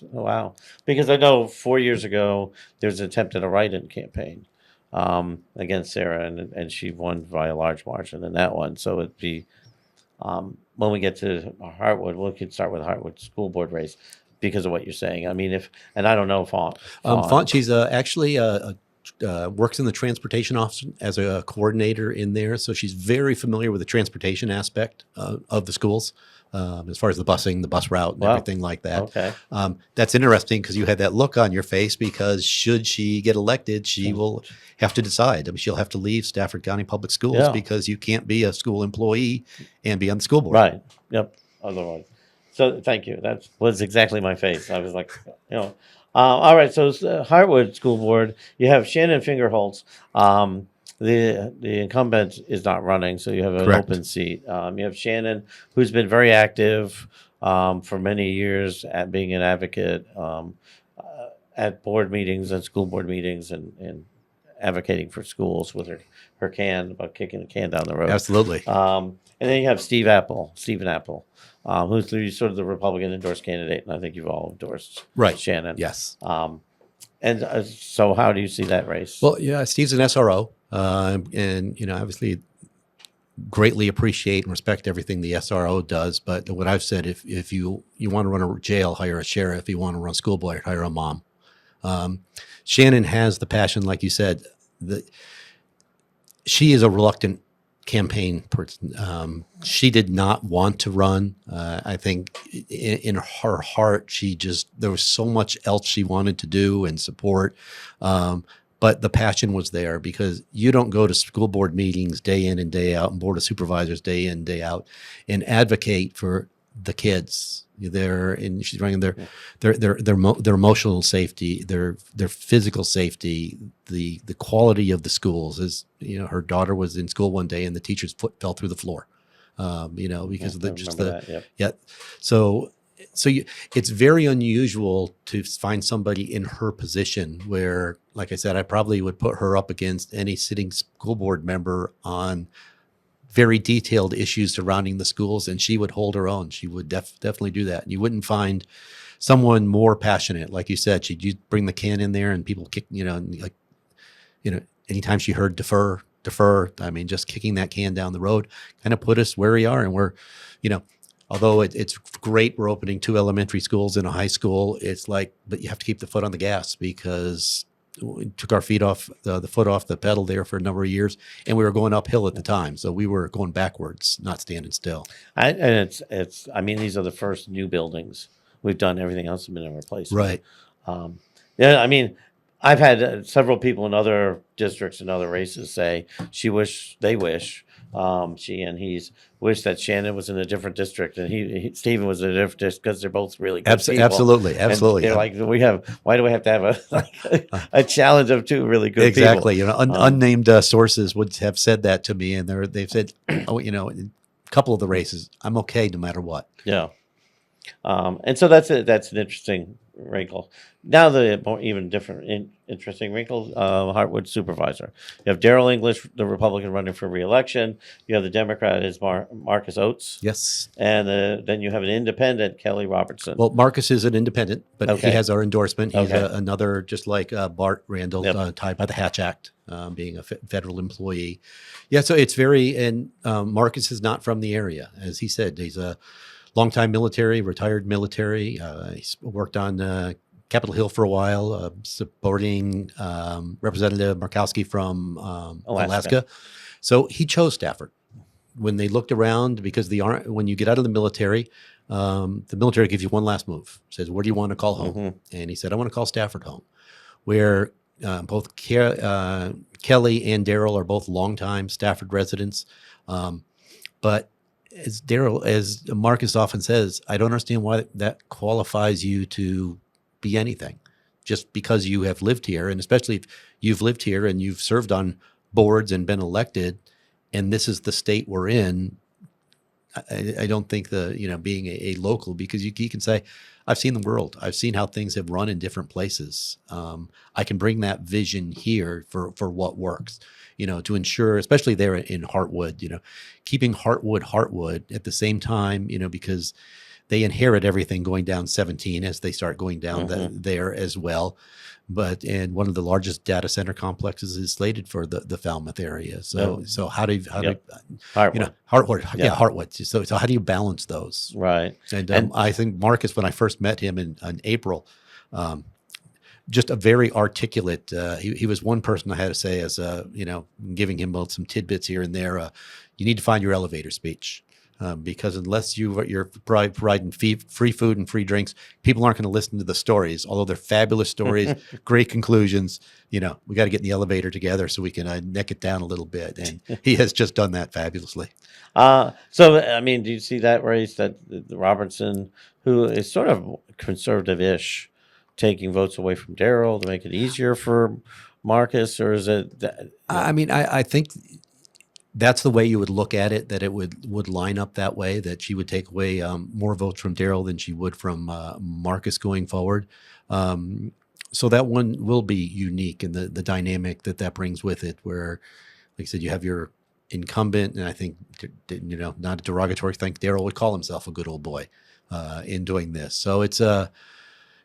Wow. Because I know 4 years ago, there was an attempt at a write-in campaign against Sarah, and she won by a large margin in that one. So it'd be, when we get to Hartwood, we could start with Hartwood School Board race because of what you're saying. I mean, and I don't know Fawn. Fawn, she's actually works in the transportation office as a coordinator in there. So she's very familiar with the transportation aspect of the schools. As far as the busing, the bus route, and everything like that. Okay. That's interesting because you had that look on your face because should she get elected, she will have to decide. I mean, she'll have to leave Stafford County Public Schools because you can't be a school employee and be on the school board. Right. Yep. Otherwise. So thank you. That was exactly my face. I was like, all right. So Hartwood School Board, you have Shannon Fingerholtz. The incumbent is not running, so you have an open seat. You have Shannon, who's been very active for many years at being an advocate at board meetings and school board meetings and advocating for schools with her can about kicking the can down the road. Absolutely. And then you have Stephen Apple, who's sort of the Republican endorsed candidate, and I think you've all endorsed Right. Shannon. Yes. And so how do you see that race? Well, yeah, Steve's an SRO, and obviously greatly appreciate and respect everything the SRO does. But what I've said, if you want to run a jail, hire a sheriff. If you want to run a school board, hire a mom. Shannon has the passion, like you said. She is a reluctant campaign person. She did not want to run. I think in her heart, there was so much else she wanted to do and support. But the passion was there, because you don't go to school board meetings day in and day out, and board of supervisors day in, day out, and advocate for the kids. She's running their emotional safety, their physical safety, the quality of the schools. As her daughter was in school one day, and the teacher's foot fell through the floor, because of it's very unusual to find somebody in her position where, like I said, I probably would put her up against any sitting school board member on very detailed issues surrounding the schools, and she would hold her own. She would definitely do that. And you wouldn't find someone more passionate. Like you said, she'd bring the can in there, and people kick, anytime she heard defer, I mean, just kicking that can down the road kind of put us where we are. And we're, although it's great, we're opening 2 elementary schools and a high school. It's like, but you have to keep the foot on the gas, because we took our foot off the pedal there for a number of years, and we were going uphill at the time. So we were going backwards, not standing still. I mean, these are the first new buildings. We've done everything else has been a replacement. Right. I mean, I've had several people in other districts and other races say she wish that Shannon was in a different district, and Stephen was in a different district, because they're both really good people. Absolutely. And they're like, why do we have to have a challenge of 2 really good people? Exactly. Unnamed sources would have said that to me, and they've said, in a couple of the races, I'm okay no matter what. Yeah. And so that's an interesting wrinkle. Now the more even different, interesting wrinkle, Hartwood supervisor. You have Darrell English, the Republican running for re-election. You have the Democrat is Marcus Oates. Yes. And then you have an independent, Kelly Robertson. Well, Marcus is an independent, but Okay. he has our endorsement. He's Okay. another, just like Bart Randall, Yep. tied by the Hatch Act, being a federal employee. Yeah, so it's and Marcus is not from the area. As he said, he's a longtime military, retired military. He's worked on Capitol Hill for a while, supporting Representative Mayausky from Alaska. So he chose Stafford. When they looked around, because when you get out of the military gives you one last move. Says, where do you want to call home? Mm-hmm. And he said, I want to call Stafford home, where both Kelly and Darrell are both longtime Stafford residents. But as Marcus often says, I don't understand why that qualifies you to be anything, just because you have lived here. And especially if you've lived here and you've served on boards and been elected, and this is the state we're in. I don't think being a local, because you can say, I've seen the world. I've seen how things have run in different places. I can bring that vision here for what works, to ensure, especially there in Hartwood, keeping Hartwood at the same time, because they inherit everything going down 17 as they start going down there as well. And one of the largest data center complexes is slated for the Falmouth area. So Hartwood. Hartwood. So how do you balance those? Right. And I think Marcus, when I first met him in April, just a very articulate. He was one person I had to say, as giving him both some tidbits here and there. You need to find your elevator speech. Because unless you're providing free food and free drinks, people aren't going to listen to the stories. Although they're fabulous stories, great conclusions. We got to get in the elevator together so we can neck it down a little bit. And he has just done that fabulously. So, I mean, do you see that race, that the Robertson, who is sort of conservative-ish, taking votes away from Darrell to make it easier for Marcus, or is it? I mean, I think that's the way you would look at it, that it would line up that way, that she would take away more votes from Darrell than she would from Marcus going forward. So that one will be unique in the dynamic that brings with it, where, like I said, you have your incumbent, and I think, not a derogatory thing, Daryl would call himself a good old boy in doing this. So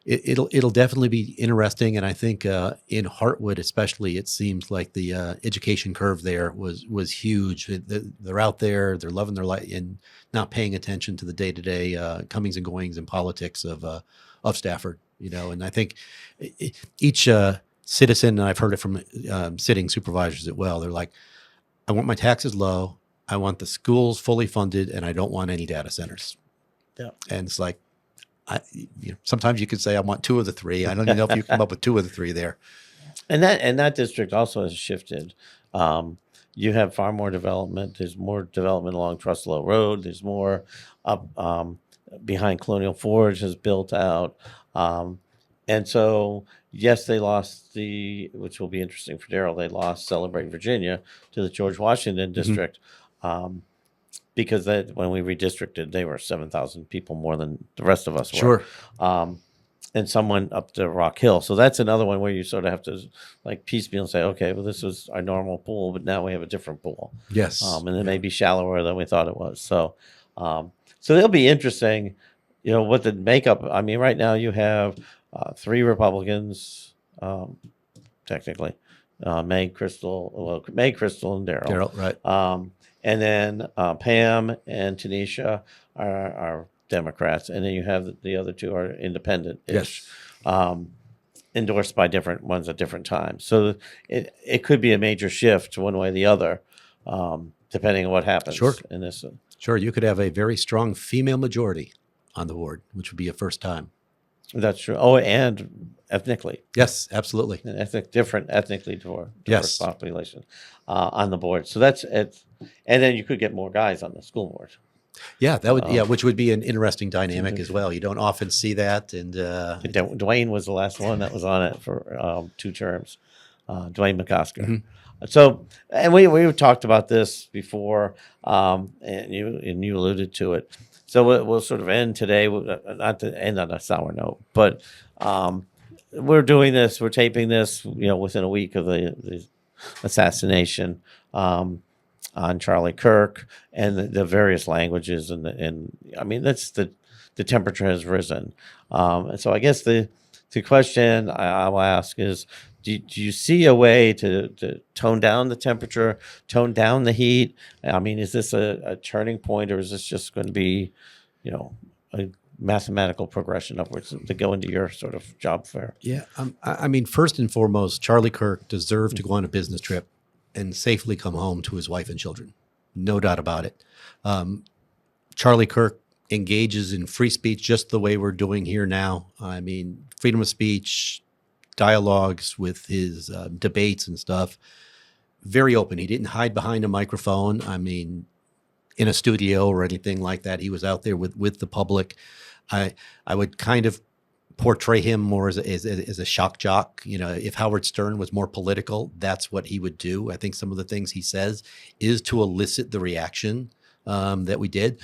it'll definitely be interesting, and I think in Hartwood especially, it seems like the education curve there was huge. They're out there, they're loving their life, and not paying attention to the day-to-day comings and goings and politics of Stafford. And I think each citizen, and I've heard it from sitting supervisors as well, they're like, I want my taxes low, I want the schools fully funded, and I don't want any data centers. Yeah. And it's like, sometimes you could say I want two of the three. I don't even know if you come up with two of the three there. And that district also has shifted. You have far more development. There's more development along Truslow Road. There's more up behind Colonial Forge has built out. And so, yes, they lost which will be interesting for Daryl, they lost Celebrate Virginia to the George Washington district. Because when we redistricted, they were 7,000 people more than the rest of us were. Sure. And some went up to Rock Hill. So that's another one where you sort of have to like piecemeal and say, okay, well, this was our normal pool, but now we have a different pool. Yes. And it may be shallower than we thought it was. So it'll be interesting, what the makeup. I mean, right now you have 3 Republicans, technically, Meg, Crystal, and Daryl. Daryl, right. And then Pam and Tanisha are Democrats, and then you have the other 2 are independent-ish, endorsed by different ones at different times. So it could be a major shift one way or the other, depending on what happens. Sure. In this. Sure, you could have a very strong female majority on the board, which would be a first time. That's true. Oh, and ethnically. Yes, absolutely. An different ethnically diverse Yes. population on the board. So that's it. And then you could get more guys on the school board. Yeah, that would which would be an interesting dynamic as well. You don't often see that, and Dwayne was the last one that was on it for 2 terms. Dwayne McCosker. So, and we talked about this before, and you alluded to it. So we'll sort of end today, not to end on a sour note, but we're doing this, we're taping this, within a week of the assassination on Charlie Kirk, and the various languages, and I mean, that's the temperature has risen. And so I guess the question I will ask is, do you see a way to tone down the temperature, tone down the heat? I mean, is this a turning point, or is this just going to be, a mathematical progression upwards to go into your sort of job fair? Yeah, I mean, first and foremost, Charlie Kirk deserved to go on a business trip and safely come home to his wife and children. No doubt about it. Charlie Kirk engages in free speech just the way we're doing here now. I mean, freedom of speech, dialogues with his debates and stuff, very open. He didn't hide behind a microphone. I mean, in a studio or anything like that. He was out there with the public. I would kind of portray him more as a shock jock. If Howard Stern was more political, that's what he would do. I think some of the things he says is to elicit the reaction that we did.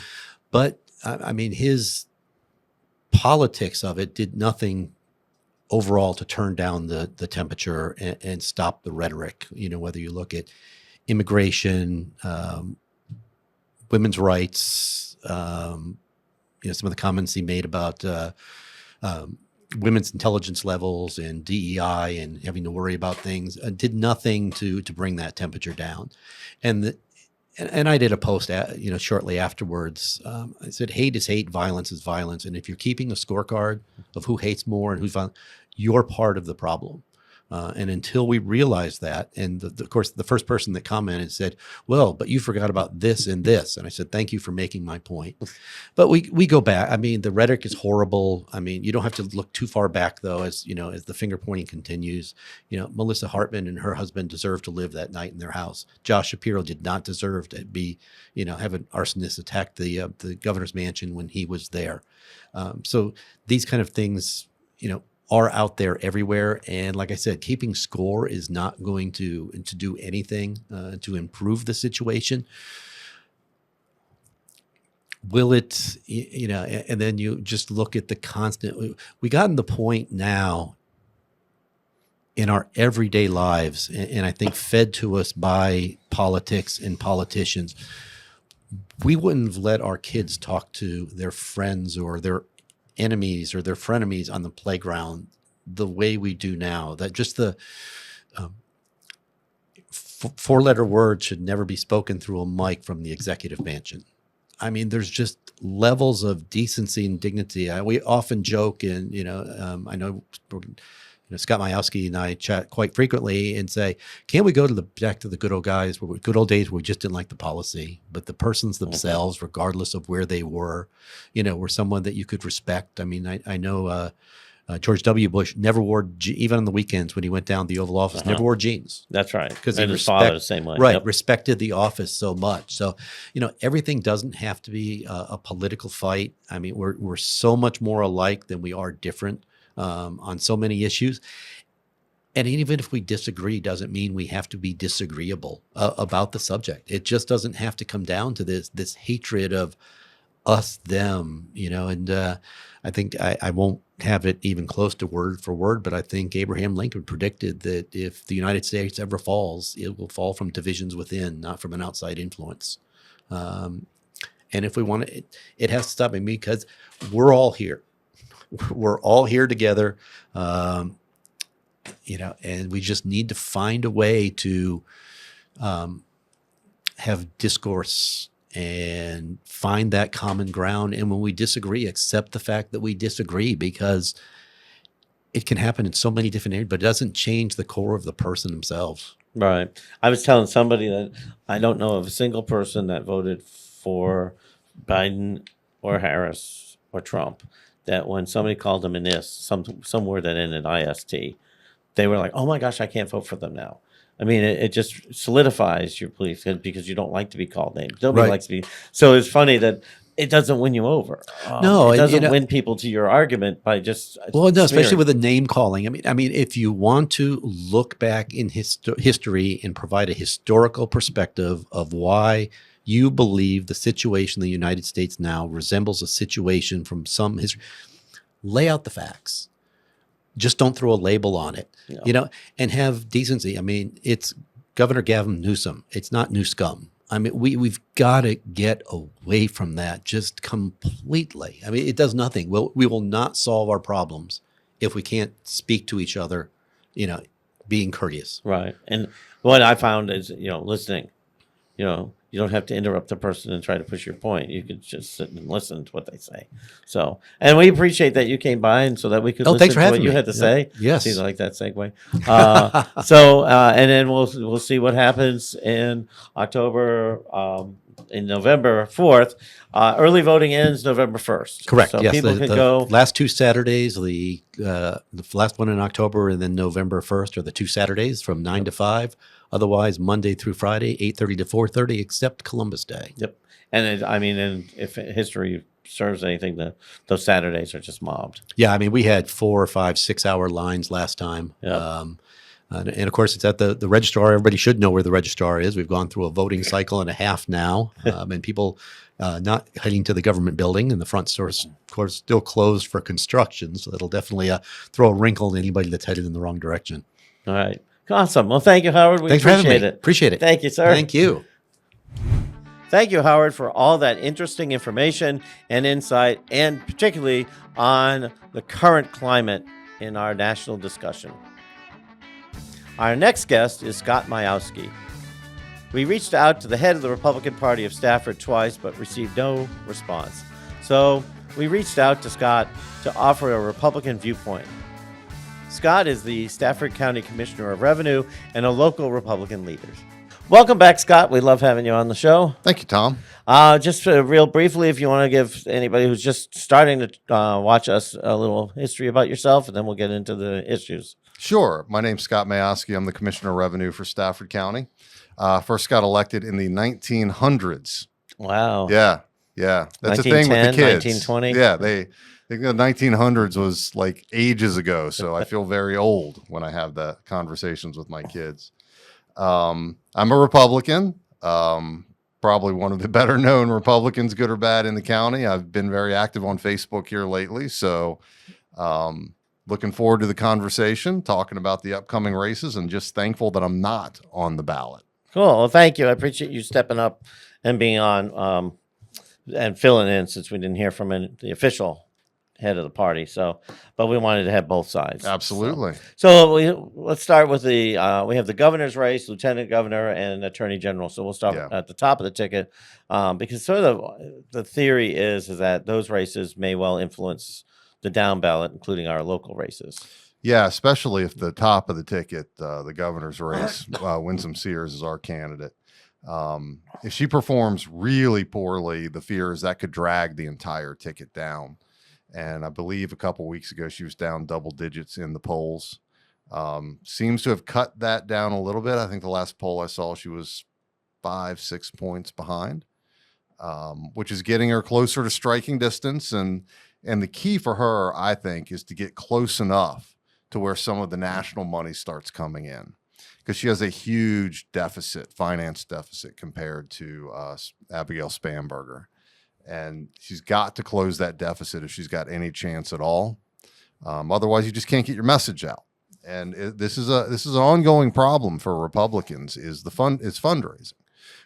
But I mean, his politics of it did nothing overall to turn down the temperature and stop the rhetoric. Whether you look at immigration, women's rights, some of the comments he made about women's intelligence levels and DEI and having to worry about things, did nothing to bring that temperature down. And I did a post, shortly afterwards. I said, hate is hate, violence is violence. And if you're keeping a scorecard of who hates more and who's violent, you're part of the problem. And until we realize that, and of course, the first person that commented said, well, but you forgot about this and this. And I said, thank you for making my point. But we go back. I mean, the rhetoric is horrible. I mean, you don't have to look too far back, though, as the finger pointing continues. Melissa Hartman and her husband deserved to live that night in their house. Josh Shapiro did not deserve to be, have an arsonist attack the governor's mansion when he was there. So these kind of things, are out there everywhere. And like I said, keeping score is not going to do anything to improve the situation. Will it, and then you just look at the constant, we gotten the point now in our everyday lives, and I think fed to us by politics and politicians, we wouldn't have let our kids talk to their friends or their enemies or their frenemies on the playground the way we do now. That just the four-letter word should never be spoken through a mic from the executive mansion. I mean, there's just levels of decency and dignity. We often joke, and I know Scott Mayausky and I chat quite frequently and say, "Can't we go back to the good old good old days where we just didn't like the policy, but the persons themselves, regardless of where they were someone that you could respect." I mean, I know George W. Bush never wore, even on the weekends when he went down to the Oval Office, never wore jeans. That's right. Because his father the same way. Right. Yep. Respected the office so much. So, everything doesn't have to be a political fight. I mean, we're so much more alike than we are different on so many issues. And even if we disagree, doesn't mean we have to be disagreeable about the subject. It just doesn't have to come down to this hatred of us, them, and I think I won't have it even close to word for word, but I think Abraham Lincoln predicted that if the United States ever falls, it will fall from divisions within, not from an outside influence. And if we want to, it has to stop me because we're all here. We're all here together, and we just need to find a way to have discourse and find that common ground. And when we disagree, accept the fact that we disagree, because it can happen in so many different areas, but it doesn't change the core of the person themselves. Right. I was telling somebody that I don't know of a single person that voted for Biden or Harris or Trump that when somebody called them an ist, some word that ended IST, they were like, "Oh my gosh, I can't vote for them now." I mean, it just solidifies your belief because you don't like to be called names. Nobody likes to be. So it's funny that it doesn't win you over. No, it doesn't win people to your argument by just especially with the name calling. I mean, if you want to look back in history and provide a historical perspective of why you believe the situation in the United States now resembles a situation from some history, lay out the facts. Just don't throw a label on it, and have decency. I mean, it's Governor Gavin Newsom. It's not Newscum. I mean, we've got to get away from that just completely. I mean, it does nothing. We will not solve our problems if we can't speak to each other, being courteous. Right. And what I found is, listening, you don't have to interrupt the person and try to push your point. You could just sit and listen to what they say. So, and we appreciate that you came by and so that we could listen to what you had to say. Yes. See, like that segue. And then we'll see what happens in October, in November 4th. Early voting ends November 1st. Correct. So yes, people can go. Last two Saturdays, the last one in October and then November 1st are the two Saturdays from 9 to 5. Otherwise, Monday through Friday, 8:30 to 4:30, except Columbus Day. Yep. And if history serves anything, those Saturdays are just mobbed. Yeah, I mean, we had 4 or 5 6-hour lines last time. Yep. And of course, it's at the registrar. Everybody should know where the registrar is. We've gone through a voting cycle and a half now, and people not heading to the government building, and the front store is, of course, still closed for construction. So that'll definitely throw a wrinkle in anybody that's headed in the wrong direction. All right. Awesome. Well, thank you, Howard. Thanks for having me. Appreciate it. Thank you, sir. Thank you. Thank you, Howard, for all that interesting information and insight, and particularly on the current climate in our national discussion. Our next guest is Scott Mayausky. We reached out to the head of the Republican Party of Stafford twice, but received no response. So we reached out to Scott to offer a Republican viewpoint. Scott is the Stafford County Commissioner of Revenue and a local Republican leader. Welcome back, Scott. We love having you on the show. Thank you, Tom. Just real briefly, if you want to give anybody who's just starting to watch us a little history about yourself, and then we'll get into the issues. Sure. My name's Scott Mayausky. I'm the Commissioner of Revenue for Stafford County. First got elected in the 1900s. Wow. Yeah. That's a thing with the kids. 1920. Yeah, the 1900s was like ages ago, so I feel very old when I have the conversations with my kids. I'm a Republican, probably one of the better known Republicans, good or bad, in the county. I've been very active on Facebook here lately, so looking forward to the conversation, talking about the upcoming races, and just thankful that I'm not on the ballot. Cool. Well, thank you. I appreciate you stepping up and being on and filling in since we didn't hear from the official head of the party. So, but we wanted to have both sides. Absolutely. So let's start with we have the governor's race, lieutenant governor, and attorney general. So we'll start at the top of the ticket because sort of the theory is that those races may well influence the down ballot, including our local races. Yeah, especially if the top of the ticket, the governor's race, Winsome Sears is our candidate. If she performs really poorly, the fear is that could drag the entire ticket down. And I believe a couple weeks ago, she was down double digits in the polls. Seems to have cut that down a little bit. I think the last poll I saw, she was 5-6 points behind, which is getting her closer to striking distance. And the key for her, I think, is to get close enough to where some of the national money starts coming in, because she has a huge finance deficit compared to Abigail Spanberger. And she's got to close that deficit if she's got any chance at all. Otherwise, you just can't get your message out. And this is an ongoing problem for Republicans. Is fundraising.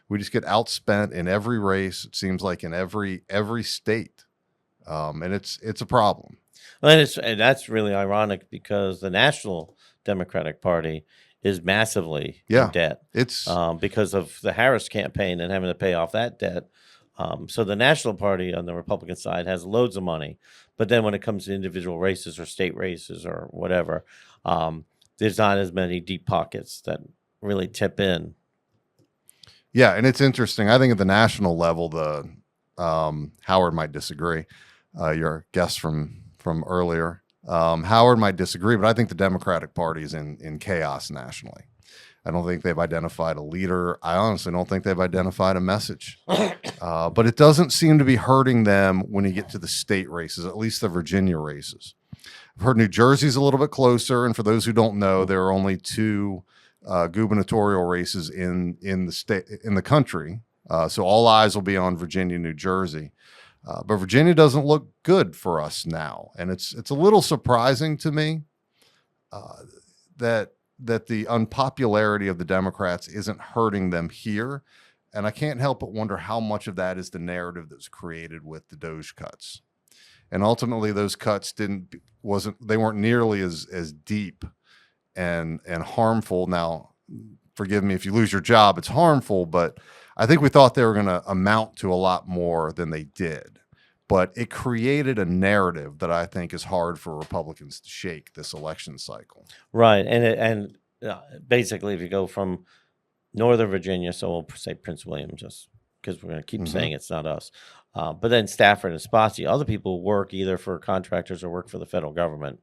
We just get outspent in every race. It seems like in every state, and it's a problem. Well, and that's really ironic because the National Democratic Party is massively in debt. It's because of the Harris campaign and having to pay off that debt. So the National Party on the Republican side has loads of money, but then when it comes to individual races or state races or whatever, there's not as many deep pockets that really tip in. Yeah, and it's interesting. I think at the national level, the Howard might disagree. Your guest from earlier, Howard might disagree, but I think the Democratic Party is in chaos nationally. I don't think they've identified a leader. I honestly don't think they've identified a message. But it doesn't seem to be hurting them when you get to the state races, at least the Virginia races. I've heard New Jersey's a little bit closer, and for those who don't know, there are only 2 gubernatorial races in the country. So all eyes will be on Virginia, New Jersey. But Virginia doesn't look good for us now, and it's a little surprising to me that the unpopularity of the Democrats isn't hurting them here. And I can't help but wonder how much of that is the narrative that's created with the Doge cuts. And ultimately those cuts they weren't nearly as deep and harmful. Now, forgive me if you lose your job, it's harmful, but I think we thought they were going to amount to a lot more than they did. But it created a narrative that I think is hard for Republicans to shake this election cycle. Right. And basically, if you go from Northern Virginia, so we'll say Prince William, just because we're going to keep saying it's not us, but then Stafford and Spotsy, other people work either for contractors or work for the federal government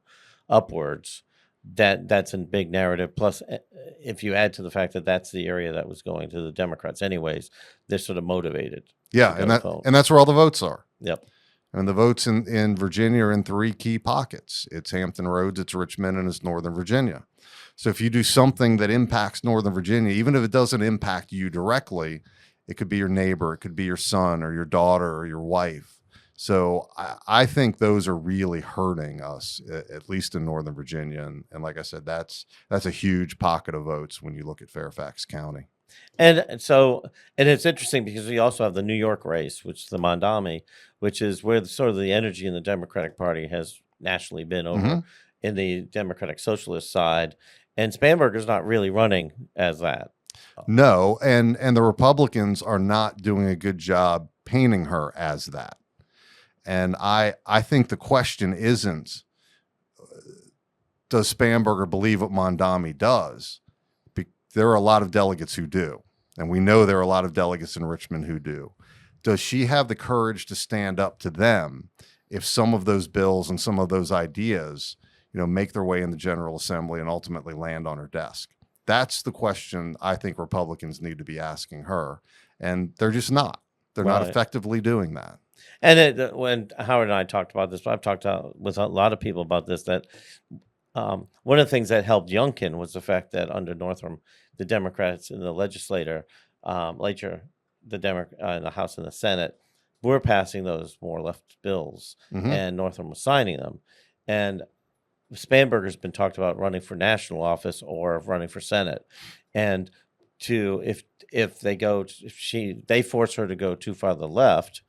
upwards. That's a big narrative. Plus, if you add to the fact that that's the area that was going to the Democrats anyways, they're sort of motivated. Yeah, and that's where all the votes are. Yep. And the votes in Virginia are in 3 key pockets. It's Hampton Roads, it's Richmond, and it's Northern Virginia. So if you do something that impacts Northern Virginia, even if it doesn't impact you directly, it could be your neighbor, it could be your son or your daughter or your wife. So I think those are really hurting us, at least in Northern Virginia. And like I said, that's a huge pocket of votes when you look at Fairfax County. And it's interesting because we also have the New York race, which is the Mondami, which is where sort of the energy in the Democratic Party has nationally been over in the Democratic Socialist side. And Spanberger's not really running as that. No, and the Republicans are not doing a good job painting her as that. And I think the question isn't, does Spanberger believe what Mondami does? There are a lot of delegates who do. And we know there are a lot of delegates in Richmond who do. Does she have the courage to stand up to them if some of those bills and some of those ideas, make their way in the General Assembly and ultimately land on her desk? That's the question I think Republicans need to be asking her. And they're just not. They're not effectively doing that. And when Howard and I talked about this, I've talked with a lot of people about this, that one of the things that helped Youngkin was the fact that under Northam, the Democrats in the legislature, in the House and the Senate, were passing those more left bills, and Northam was signing them. And Spanberger's been talked about running for national office or running for Senate, and if they force her to go too far to the left,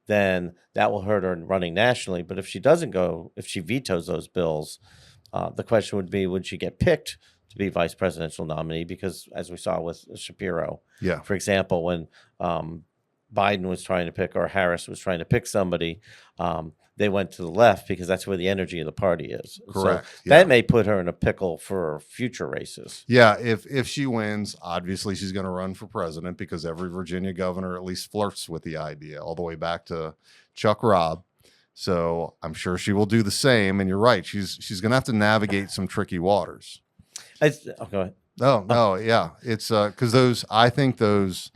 then that will hurt her in running nationally. But if she doesn't go, if she vetoes those bills, the question would be, would she get picked to be vice presidential nominee? Because as we saw with Shapiro, Yeah. for example, when Biden was trying to pick, or Harris was trying to pick somebody, they went to the left because that's where the energy of the party is. Correct. So Yeah. that may put her in a pickle for future races. Yeah, if she wins, obviously she's going to run for president because every Virginia governor at least flirts with the idea, all the way back to Chuck Robb. So I'm sure she will do the same. And you're right, she's going to have to navigate some tricky waters. Go ahead. No, yeah, it's because I think those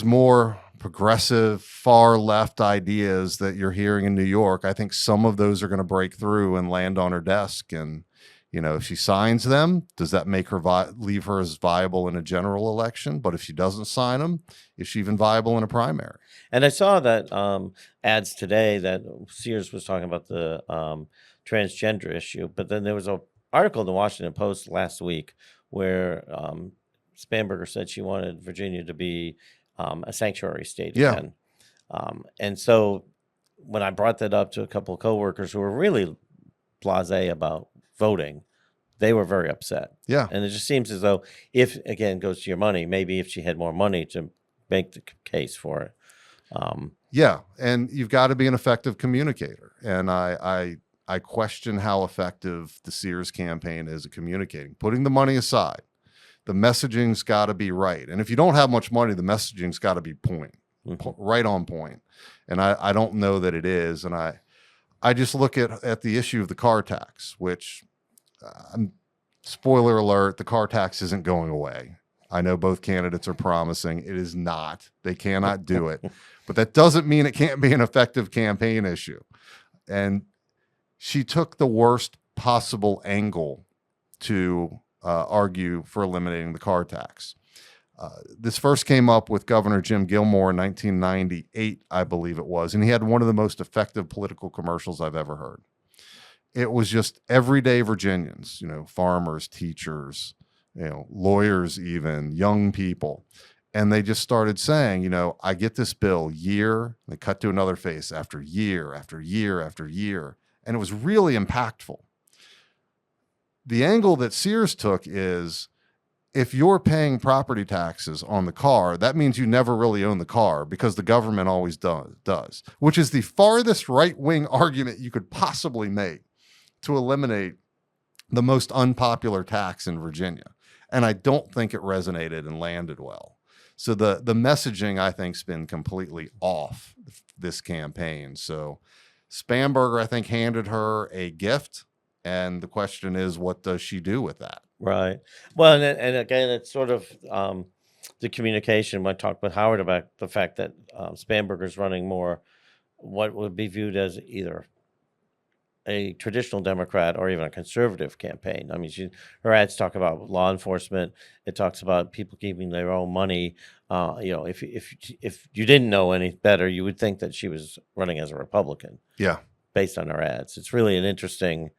more progressive, far left ideas that you're hearing in New York, I think some of those are going to break through and land on her desk. And, if she signs them, does that make her leave her as viable in a general election? But if she doesn't sign them, is she even viable in a primary? And I saw that ads today that Sears was talking about the transgender issue, but then there was an article in the Washington Post last week where Spanberger said she wanted Virginia to be a sanctuary state Yeah. again. And so when I brought that up to a couple of coworkers who were really blasé about voting, they were very upset. Yeah. And it just seems as though, if, again, goes to your money, maybe if she had more money to make the case for it. Yeah. And you've got to be an effective communicator. And I question how effective the Sears campaign is at communicating, putting the money aside. The messaging's got to be right. And if you don't have much money, the messaging's got to be right on point. And I don't know that it is. And I just look at the issue of the car tax, which, spoiler alert, the car tax isn't going away. I know both candidates are promising it is not. They cannot do it. But that doesn't mean it can't be an effective campaign issue. And she took the worst possible angle to argue for eliminating the car tax. This first came up with Governor Jim Gilmore in 1998, I believe it was, and he had one of the most effective political commercials I've ever heard. It was just everyday Virginians, farmers, teachers, lawyers, even young people. And they just started saying, I get this bill year, they cut to another face after year, after year, after year. And it was really impactful. The angle that Sears took is, if you're paying property taxes on the car, that means you never really own the car because the government always does, which is the farthest right-wing argument you could possibly make to eliminate the most unpopular tax in Virginia. And I don't think it resonated and landed well. So the messaging, I think, has been completely off this campaign. So Spanberger, I think, handed her a gift. And the question is, what does she do with that? Right. Well, and again, it's sort of the communication. When I talked with Howard about the fact that Spanberger's running more what would be viewed as either a traditional Democrat or even a conservative campaign. I mean, her ads talk about law enforcement. It talks about people keeping their own money. If you didn't know any better, you would think that she was running as a Republican. Yeah. Based on her ads, it's really an interesting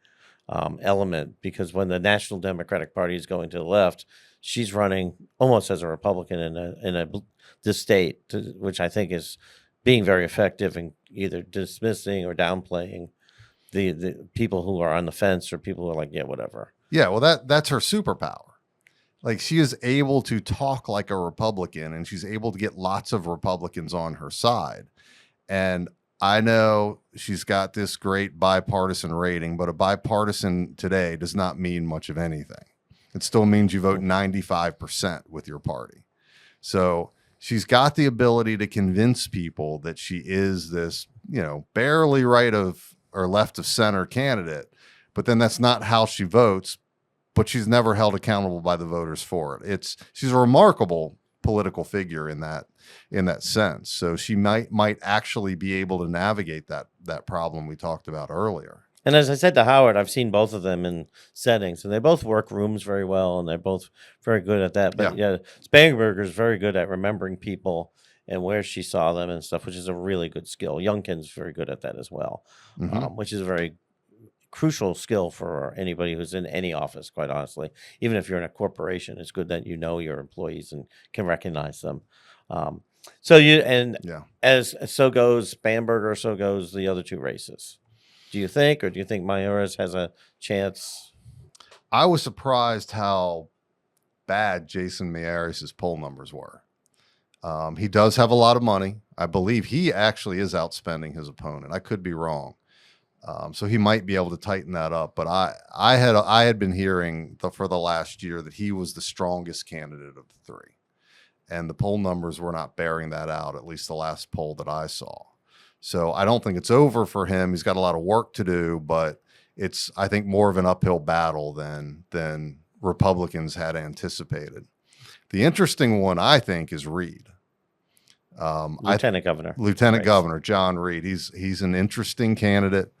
element, because when the National Democratic Party is going to the left, she's running almost as a Republican in this state, which I think is being very effective in either dismissing or downplaying the people who are on the fence, or people who are like, yeah, whatever. Yeah, well, that's her superpower. Like, she is able to talk like a Republican, and she's able to get lots of Republicans on her side. And I know she's got this great bipartisan rating, but a bipartisan today does not mean much of anything. It still means you vote 95% with your party. So she's got the ability to convince people that she is this, barely right of or left of center candidate, but then that's not how she votes, but she's never held accountable by the voters for it. She's a remarkable political figure in that sense. So she might actually be able to navigate that problem we talked about earlier. And as I said to Howard, I've seen both of them in settings, and they both work rooms very well, and they're both very good at that. But yeah, Spanberger is very good at remembering people and where she saw them and stuff, which is a really good skill. Youngkin's very good at that as well, which is very crucial skill for anybody who's in any office, quite honestly. Even if you're in a corporation, it's good that you know your employees and can recognize them. Um, Yeah. as so goes Bamberger, so goes the other two races. Do you think Mayoras has a chance? I was surprised how bad Jason Mayausky's poll numbers were. He does have a lot of money. I believe he actually is outspending his opponent. I could be wrong. So he might be able to tighten that up. But I had been hearing for the last year that he was the strongest candidate of the three. And the poll numbers were not bearing that out, at least the last poll that I saw. So I don't think it's over for him. He's got a lot of work to do, but it's, I think, more of an uphill battle than Republicans had anticipated. The interesting one, I think, is Reed. Lieutenant Governor John Reed. He's an interesting candidate.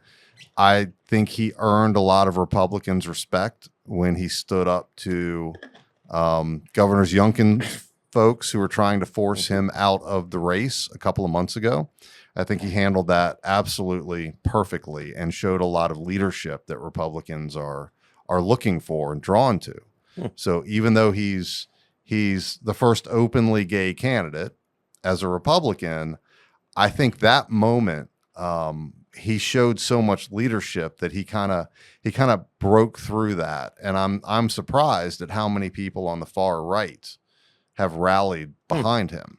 I think he earned a lot of Republicans' respect when he stood up to Governor Youngkin's folks who were trying to force him out of the race a couple of months ago. I think he handled that absolutely perfectly and showed a lot of leadership that Republicans are looking for and drawn to. So even though he's the first openly gay candidate as a Republican, I think that moment he showed so much leadership that he kind of broke through that. And I'm surprised at how many people on the far right have rallied behind him.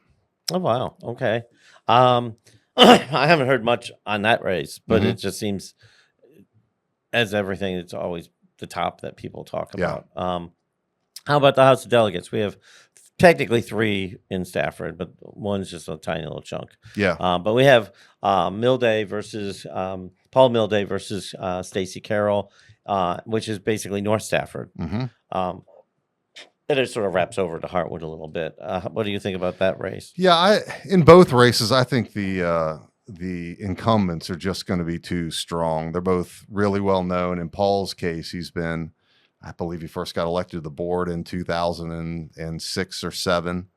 Oh, wow. Okay. I haven't heard much on that race, but it just seems, as everything, it's always the top that people talk about. How about the House of Delegates? We have technically 3 in Stafford, but one's just a tiny little chunk. Yeah. But we have Paul Milday versus Stacey Carroll, which is basically North Stafford. And it sort of wraps over to Hartwood a little bit. What do you think about that race? Yeah, in both races, I think the incumbents are just going to be too strong. They're both really well known. In Paul's case, I believe he first got elected to the board in 2006 or 7.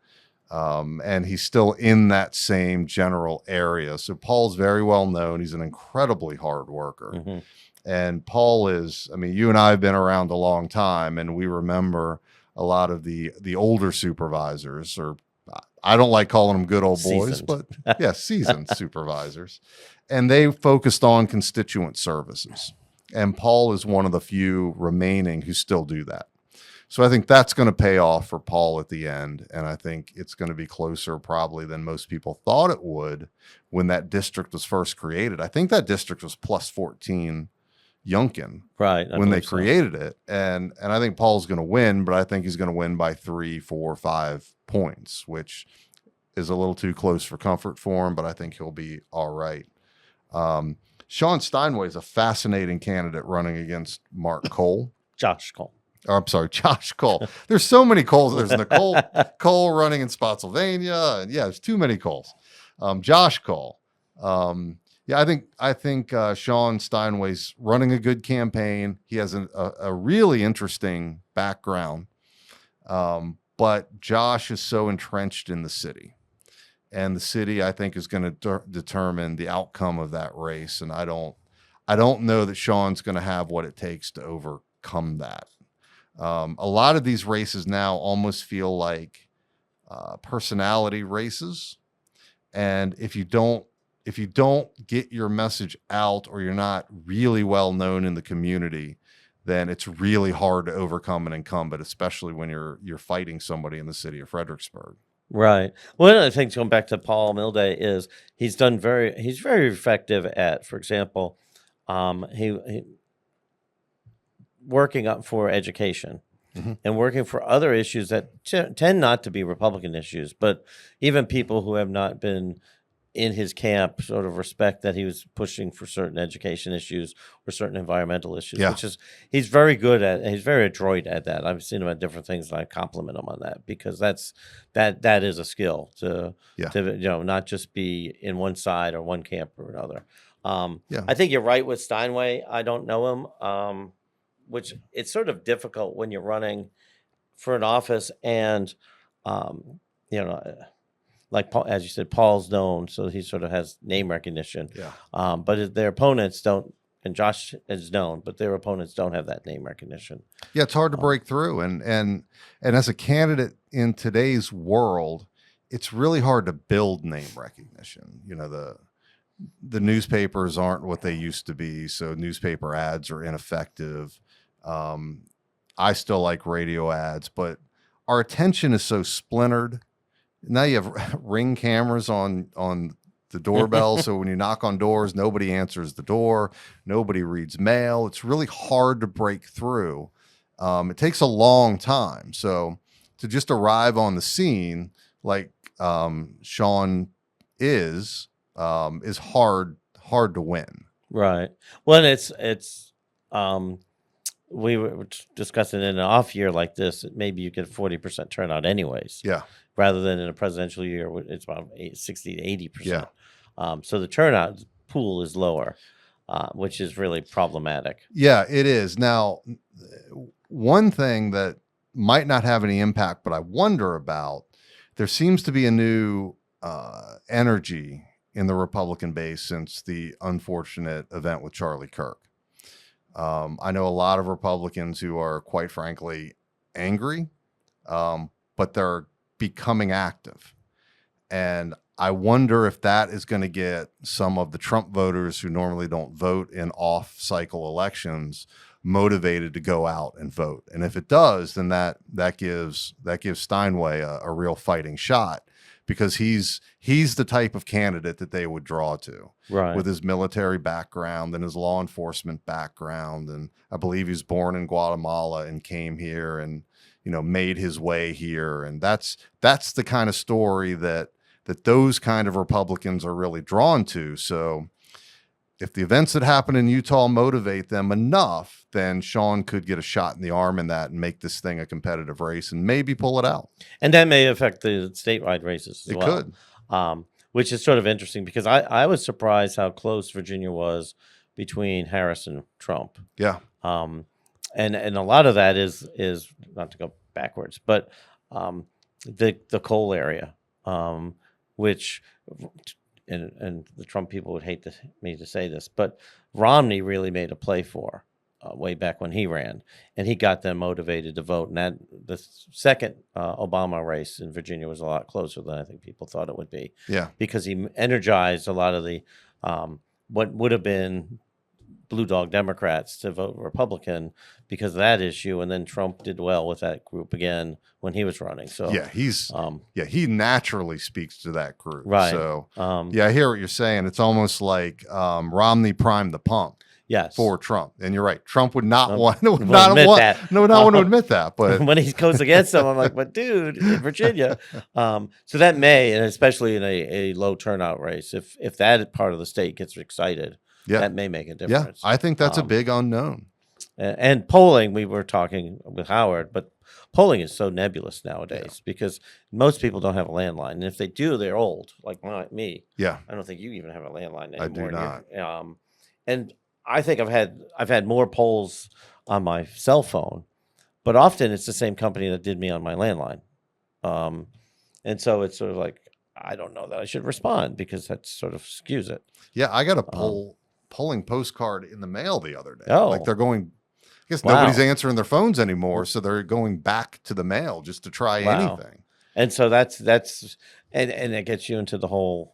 And he's still in that same general area. So Paul's very well known. He's an incredibly hard worker. And Paul is, I mean, you and I have been around a long time, and we remember a lot of the older supervisors, or I don't like calling them good old boys, but yeah, seasoned supervisors. And they focused on constituent services. And Paul is one of the few remaining who still do that. So I think that's going to pay off for Paul at the end. And I think it's going to be closer probably than most people thought it would when that district was first created. I think that district was plus 14 Youngkin when they created it. And I think Paul's going to win, but I think he's going to win by 3, 4, 5 points, which is a little too close for comfort for him, but I think he'll be all right. Sean Steinway is a fascinating candidate running against Mark Cole. Josh Cole. Or, I'm sorry, Josh Cole. There's so many Coles. There's Nicole Cole running in Spotsylvania. And yeah, there's too many Coles. Josh Cole. Yeah, I think Sean Steinway's running a good campaign. He has a really interesting background. But Josh is so entrenched in the city. And the city, I think, is going to determine the outcome of that race. And I don't know that Sean's going to have what it takes to overcome that. A lot of these races now almost feel like personality races. And if you don't get your message out, or you're not really well known in the community, then it's really hard to overcome an incumbent, especially when you're fighting somebody in the city of Fredericksburg. Right. One of the things, going back to Paul Milday, is he's very effective at, for example, he working up for education and working for other issues that tend not to be Republican issues, but even people who have not been in his camp sort of respect that he was pushing for certain education issues or certain environmental issues, which is, he's very good at, he's very adroit at that. I've seen him at different things, and I compliment him on that, because that is a skill to not just be in one side or one camp or another. I think you're right with Steinway. I don't know him, which it's sort of difficult when you're running for an office and, like Paul, as you said, Paul's known, so he sort of has name recognition. But their opponents don't and Josh is known, but their opponents don't have that name recognition. Yeah, it's hard to break through, and as a candidate in today's world, it's really hard to build name recognition. You know, the newspapers aren't what they used to be, so newspaper ads are ineffective. I still like radio ads, but our attention is so splintered. Now you have Ring cameras on the doorbell, so when you knock on doors, nobody answers the door, nobody reads mail. It's really hard to break through. It takes a long time. So to just arrive on the scene like Sean is hard to win. Right. Well, it's we were discussing in an off year like this, maybe you get 40% turnout anyways. Yeah. Rather than in a presidential year, it's about 60 to 80%. Yeah. So the turnout pool is lower, which is really problematic. Yeah, it is. Now, one thing that might not have any impact, but I wonder about, there seems to be a new energy in the Republican base since the unfortunate event with Charlie Kirk. I know a lot of Republicans who are, quite frankly, angry, but they're becoming active. And I wonder if that is going to get some of the Trump voters who normally don't vote in off-cycle elections motivated to go out and vote. And if it does, then that gives Steinway a real fighting shot, because he's the type of candidate that they would draw to, Right. with his military background and his law enforcement background. And I believe he's born in Guatemala and came here and, you know, made his way here. And that's the kind of story that those kind of Republicans are really drawn to. So if the events that happen in Utah motivate them enough, then Sean could get a shot in the arm in that and make this thing a competitive race and maybe pull it out. And that may affect the statewide races as It well. could. Which is sort of interesting, because I was surprised how close Virginia was between Harris and Trump. Yeah. And a lot of that is not to go backwards, but the coal area, which and the Trump people would hate me to say this, but Romney really made a play for way back when he ran, and he got them motivated to vote. And that the second Obama race in Virginia was a lot closer than I think people thought it would be. Yeah. Because he energized a lot of the what would have been blue dog Democrats to vote Republican because of that issue, and then Trump did well with that group again when he was running. So yeah, he naturally speaks to that group. Right. So yeah, I hear what you're saying. It's almost like Romney primed the pump. Yes. For Trump. And you're right. Trump would not want to admit that. But when he goes against them, I'm like, but dude, in Virginia. So that may, and especially in a low turnout race, if that part of the state gets excited, that may make a difference. Yeah, I think that's a big unknown. And polling, we were talking with Howard, but polling is so nebulous nowadays because most people don't have a landline. And if they do, they're old, like me. Yeah. I don't think you even have a landline anymore. I do not. And I think I've had more polls on my cell phone, but often it's the same company that did me on my landline. And so it's sort of like, I don't know that I should respond because that sort of skews it. Yeah, I got a polling postcard in the mail the other day. Oh. Like they're going, I guess nobody's answering their phones anymore, so they're going back to the mail just to try anything. And so that's and it gets you into the whole,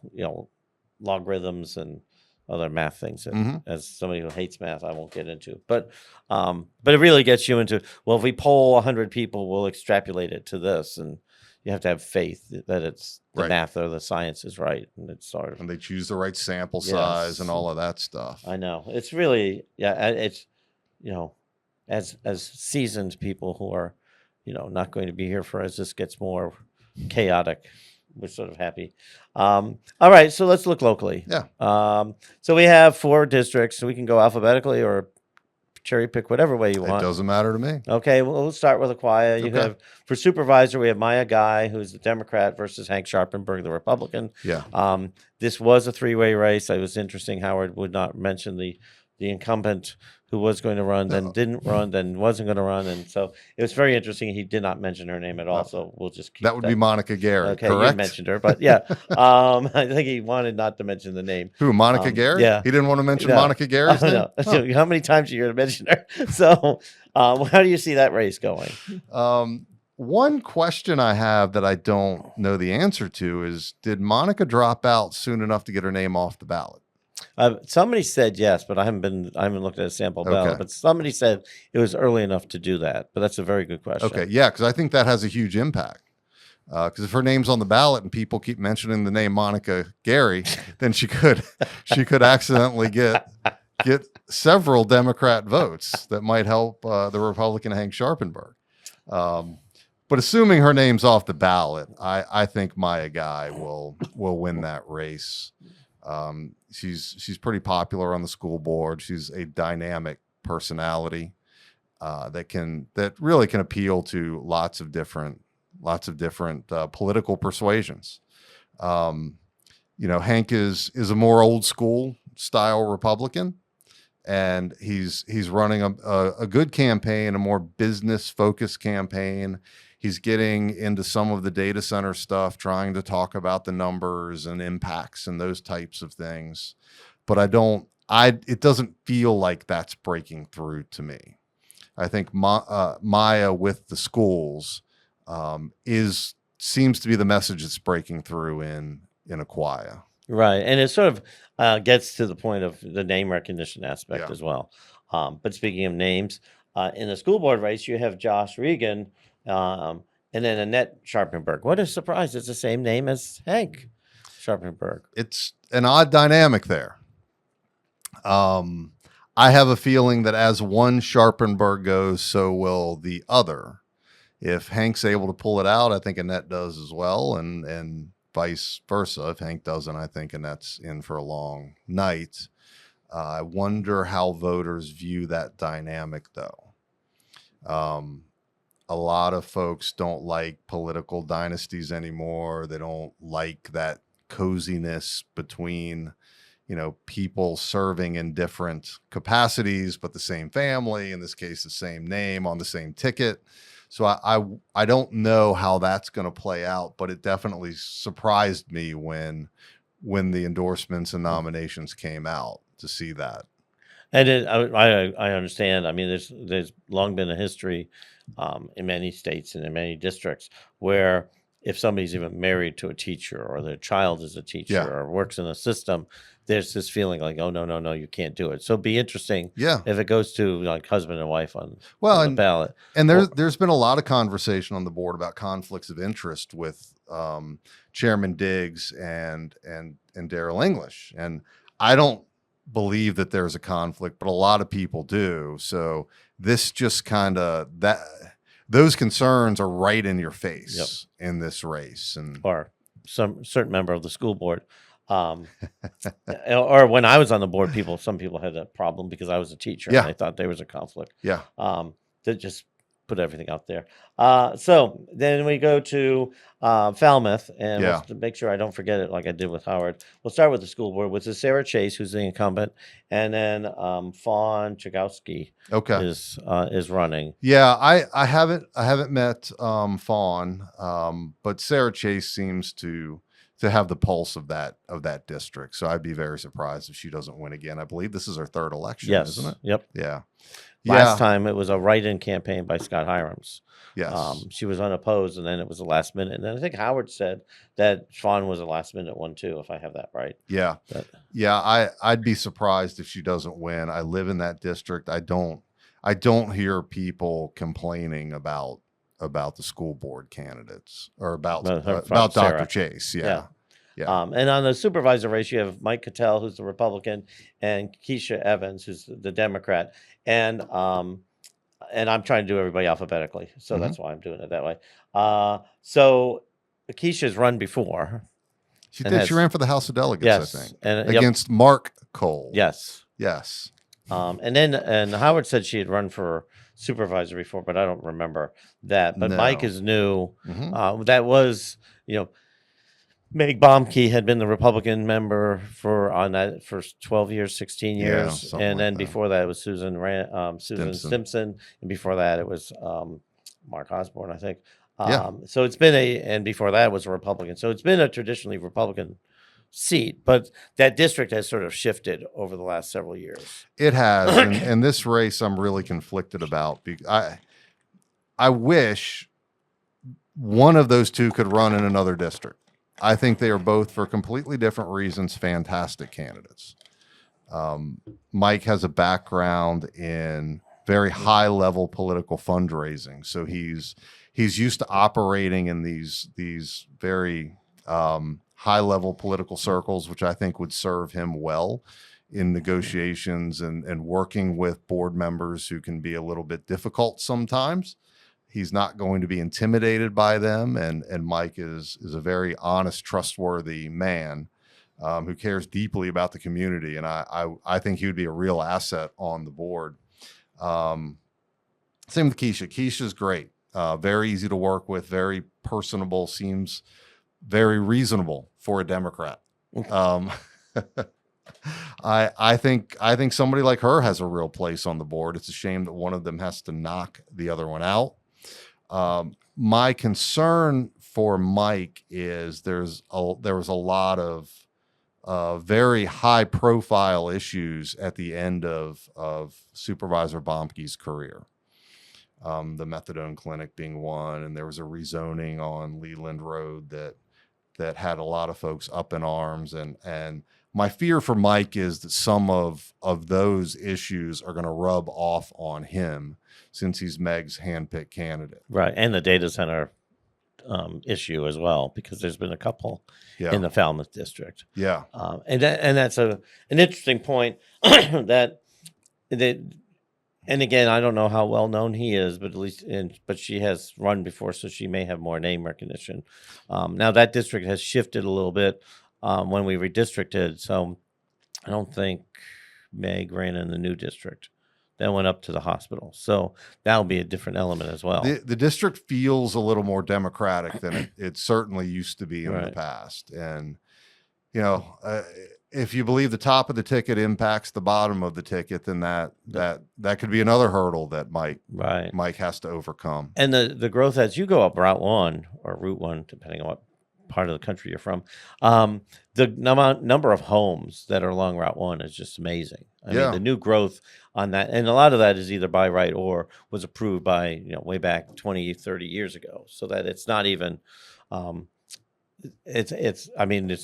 logarithms and other math things that, as somebody who hates math, I won't get into. But it really gets you into, well, if we poll 100 people, we'll extrapolate it to this, and you have to have faith that it's the math or the science is right, and it's sort of, and they choose the right sample size and all of that stuff. I know it's really it's as seasoned people who are not going to be here for as this gets more chaotic. We're sort of happy. All right, so let's look locally. Yeah. So we have 4 districts. So we can go alphabetically or cherry pick whatever way you want. It doesn't matter to me. Okay, well, we'll start with Aquia. You have for supervisor, we have Maya Guy, who's the Democrat, versus Hank Sharpenberg, the Republican. Yeah. This was a 3-way race. It was interesting. Howard would not mention the the incumbent who was going to run, then didn't run, then wasn't going to run, and so it was very interesting. He did not mention her name at all, so we'll just keep That would be Monica Gary, Okay, correct? you mentioned her, but yeah, I think he wanted not to mention the name. Who, Monica Gary? Yeah, He didn't want to mention No. Monica Gary's name? No. So how many times are you going to mention her? So, how do you see that race going? One question I have that I don't know the answer to is, did Monica drop out soon enough to get her name off the ballot? Somebody said yes, but I haven't looked at a sample ballot. Okay. But somebody said it was early enough to do that. But that's a very good question. Okay, yeah, because I think that has a huge impact. Because if her name's on the ballot and people keep mentioning the name Monica Gary, then she could accidentally get several Democrat votes that might help the Republican Hank Sharpenberg. But assuming her name's off the ballot, I think Maya Guy will win that race. She's pretty popular on the school board. She's a dynamic personality that really can appeal to lots of different political persuasions. Hank is a more old school style Republican, and he's running a good campaign, a more business focused campaign. He's getting into some of the data center stuff, trying to talk about the numbers and impacts and those types of things. But it doesn't feel like that's breaking through to me. I think Maya with the schools seems to be the message that's breaking through in Aquia. Right. And it sort of gets to the point of the name recognition aspect Yeah. as well. But speaking of names, in the school board race, you have Josh Regan and then Annette Sharpenberg. What a surprise. It's the same name as Hank Sharpenberg. It's an odd dynamic there. I have a feeling that as one Sharpenberg goes, so will the other. If Hank's able to pull it out, I think Annette does as well, and vice versa. If Hank doesn't, I think Annette's in for a long night. I wonder how voters view that dynamic, though. A lot of folks don't like political dynasties anymore. They don't like that coziness between, people serving in different capacities, but the same family, in this case, the same name on the same ticket. So I don't know how that's going to play out, but it definitely surprised me when the endorsements and nominations came out to see that. And I understand. I mean, there's long been a history in many states and in many districts where if somebody's even married to a teacher or their child is a teacher or works in a system, there's this feeling like, oh, no, you can't do it. So it'd be interesting if it goes to like husband and wife on the ballot. And there's been a lot of conversation on the board about conflicts of interest with Chairman Diggs and Darrell English. And I don't believe that there's a conflict, but a lot of people do. So this just kind of those concerns are right in your face in this race. Or some certain member of the school board. Or when I was on the board, some people had a problem because I was a teacher and they thought there was a conflict. Yeah. To just put everything out there. So then we go to Falmouth, and to make sure I don't forget it like I did with Howard, we'll start with the school board, which is Sarah Chase, who's the incumbent, and then Fawn Chagowski is running. Yeah, I haven't met Fawn, but Sarah Chase seems to have the pulse of that district. So I'd be very surprised if she doesn't win again. I believe this is her third election, isn't it? Yep. Yeah. Last time it was a write-in campaign by Scott Hirams. Yes. She was unopposed, and then it was the last minute. And then I think Howard said that Fawn was a last minute one too, if I have that right. Yeah. I'd be surprised if she doesn't win. I live in that district. I don't hear people complaining about the school board candidates or about Dr. Chase. Yeah. And on the supervisor race, you have Mike Cattell, who's the Republican, and Keisha Evans, who's the Democrat. And I'm trying to do everybody alphabetically, so that's why I'm doing it that way. So Keisha's run before. She did. She ran for the House of Delegates, I think, against Mark Cole. Yes. And Howard said she had run for supervisor before, but I don't remember that. But Mike is new. That was, Meg Bomke had been the Republican member on that for 12 years, 16 Yeah, years, something and like then that. before that it was Susan Stimson. Stimson, and before that it was Mark Osborne, I think. Yeah. So it's been and before that was a Republican. So it's been a traditionally Republican seat, but that district has sort of shifted over the last several years. It has, and this race I'm really conflicted about. I wish one of those two could run in another district. I think they are both, for completely different reasons, fantastic candidates. Mike has a background in very high level political fundraising, so he's used to operating in these very high level political circles, which I think would serve him well in negotiations and working with board members who can be a little bit difficult sometimes. He's not going to be intimidated by them, and Mike is a very honest, trustworthy man who cares deeply about the community, and I think he would be a real asset on the board. Same with Keisha. Keisha's great, very easy to work with, very personable, seems very reasonable for a Democrat. I think somebody like her has a real place on the board. It's a shame that one of them has to knock the other one out. My concern for Mike is there was a lot of very high profile issues at the end of Supervisor Bomke's career. The methadone clinic being one, and there was a rezoning on Leland Road that had a lot of folks up in arms, and my fear for Mike is that some of those issues are going to rub off on him since he's Meg's handpicked candidate. Right, and the data center issue as well, because there's been a couple in the Falmouth district. Yeah, and that's an interesting point that. And again, I don't know how well known he is, but but she has run before, so she may have more name recognition. Now that district has shifted a little bit when we redistricted, so I don't think Meg ran in the new district. That went up to the hospital, so that'll be a different element as well. The district feels a little more democratic than it certainly used to be in the past, and if you believe the top of the ticket impacts the bottom of the ticket, then that could be another hurdle that Mike has to overcome. And the growth as you go up Route 1 or Route 1, depending on what part of the country you're from, the number of homes that are along Route 1 is just amazing. I mean, the new growth on that, and a lot of that is either by right or was approved by, way back 20, 30 years ago. So that it's not even, it's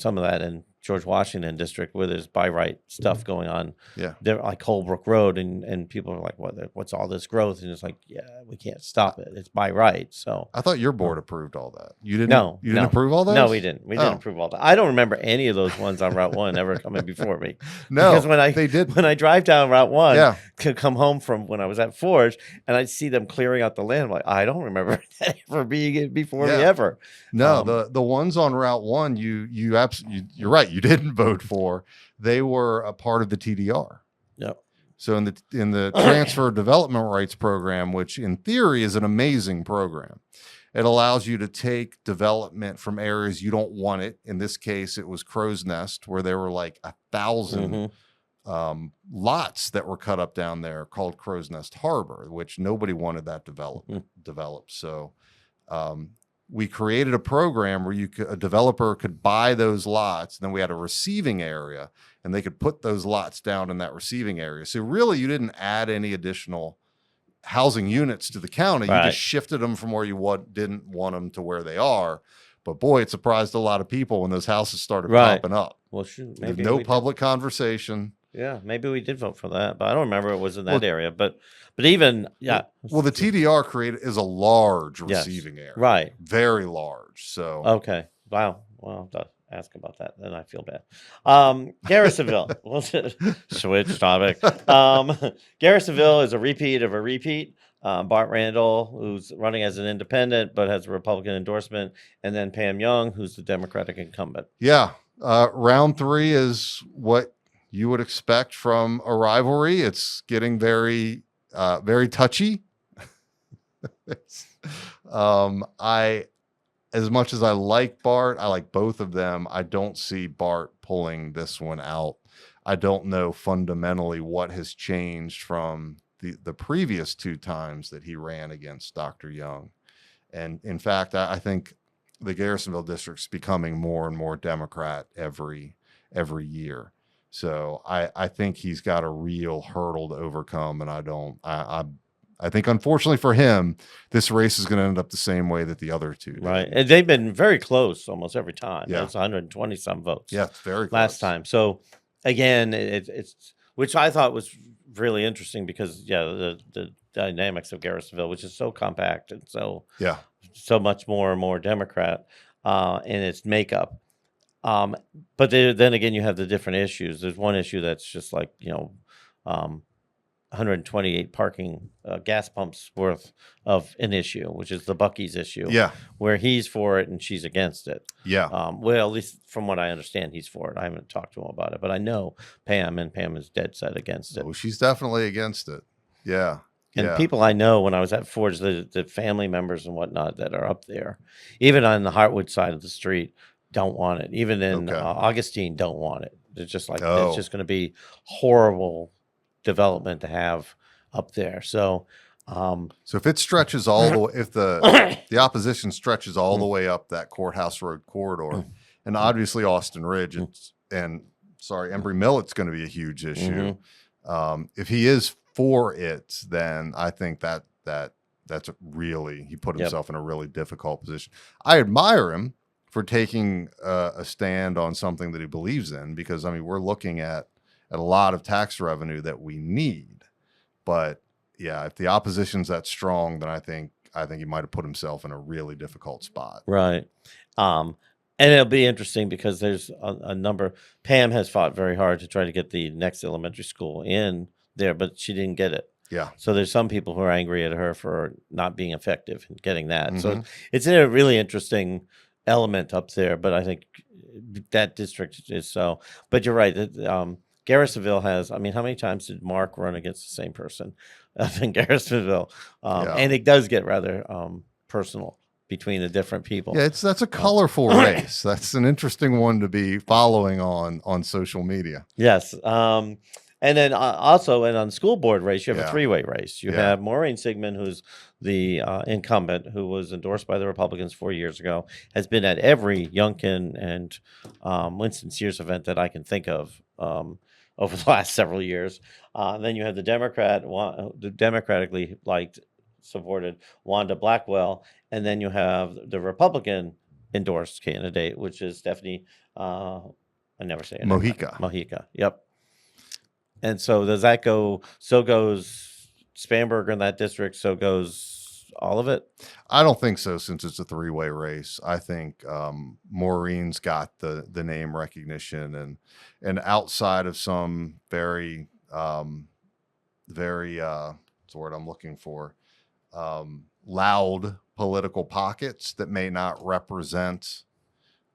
some of that in George Washington district where there's by right stuff going on. Yeah. They're like Holbrook Road and people are like, what's all this growth? And it's like, we can't stop it. It's by right. So I thought your board approved all that. You didn't? No. You didn't approve all those? No, we didn't. We didn't approve all that. I don't remember any of those ones on Route 1 ever coming before me. No, because they did. When I drive down Route 1 to come home from when I was at Forge and I see them clearing out the land, I'm like, I don't remember that ever being before me ever. No, the ones on Route 1, you're right. You didn't vote for. They were a part of the TDR. Yep. So in the transfer development rights program, which in theory is an amazing program, it allows you to take development from areas you don't want it. In this case, it was Crow's Nest, where there were like 1,000 lots that were cut up down there called Crow's Nest Harbor, which nobody wanted that developed. So we created a program where a developer could buy those lots. And then we had a receiving area, and they could put those lots down in that receiving area. So really, you didn't add any additional housing units to the county. You just shifted them from where you didn't want them to where they are. But boy, it surprised a lot of people when those houses started popping up. Well, shoot, maybe no public conversation. Yeah, maybe we did vote for that, but I don't remember it was in that area. But even Well, the TDR is a large receiving area, right? Very large. So okay, wow. Well, I'll ask about that. Then I feel bad. Garrisonville. We'll switch topic. Garrisonville is a repeat of a repeat. Bart Randall, who's running as an independent but has a Republican endorsement, and then Pam Young, who's the Democratic incumbent. Yeah, round 3 is what you would expect from a rivalry. It's getting very, very touchy. as much as I like Bart, I like both of them. I don't see Bart pulling this one out. I don't know fundamentally what has changed from the previous 2 times that he ran against Dr. Young. And in fact, I think the Garrisonville district's becoming more and more Democrat every year. So I think he's got a real hurdle to overcome. And I think, unfortunately for him, this race is going to end up the same way that the other 2 did. Right. And they've been very close almost every time. Yeah. It's 120 some votes. Yeah, it's very last close. time. So again, it's which I thought was really interesting because the dynamics of Garrisonville, which is so compact and so much more and more Democrat in its makeup. But then again, you have the different issues. There's one issue that's just like 128 parking gas pumps worth of an issue, which is the Bucky's issue. Yeah. Where he's for it and she's against it. Yeah. Well, at least from what I understand, he's for it. I haven't talked to him about it, but I know Pam, and Pam is dead set against it. Oh, she's definitely against it. Yeah. And people I know when I was at Ford's, the family members and whatnot that are up there, even on the Hartwood side of the street, don't want it. Even in Augustine, don't want it. It's just like it's just going to be horrible development to have up there. So if it stretches all the way, if the opposition stretches all the way up that Courthouse Road corridor, and obviously Austin Ridge and Embry Millet's going to be a huge issue. If he is for it, then I think that's really, he put himself in a really difficult position. I admire him for taking a stand on something that he believes in, because I mean, we're looking at a lot of tax revenue that we need. But yeah, if the opposition's that strong, then I think he might have put himself in a really difficult spot. Right. And it'll be interesting because there's a number. Pam has fought very hard to try to get the next elementary school in there, but she didn't get it. Yeah. So there's some people who are angry at her for not being effective in getting that. So it's a really interesting element up there, but I think that district is so. But you're right. Garrisonville has, I mean, how many times did Mark run against the same person in Garrisonville? And it does get rather personal between the different people. Yeah, that's a colorful race. That's an interesting one to be following on social media. Yes. And then also, and on school board race, you have a 3-way race. You have Maureen Sigmund, who's the incumbent, who was endorsed by the Republicans 4 years ago, has been at every Youngkin and Winston Sears event that I can think of over the last several years. Then you have the democratically supported Wanda Blackwell, and then you have the Republican endorsed candidate, which is Stephanie. I never say it. Mojica. Yep. And so does that go? So goes Spanberger in that district. So goes all of it. I don't think so, since it's a 3-way race. I think Maureen's got the name recognition, and outside of some very what's the word I'm looking for, loud political pockets that may not represent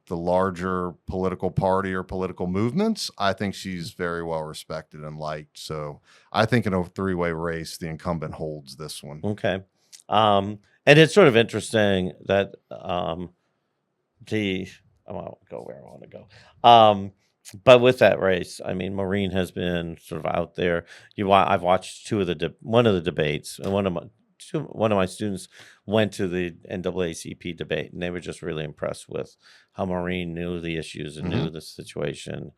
the larger political party or political movements, I think she's very well respected and liked. So I think in a 3-way race, the incumbent holds this one. Okay. And it's sort of interesting that I won't go where I want to go. But with that race, I mean, Maureen has been sort of out there. I've watched one of the debates, and one of my students went to the NAACP debate, and they were just really impressed with how Maureen knew the issues and knew the situation,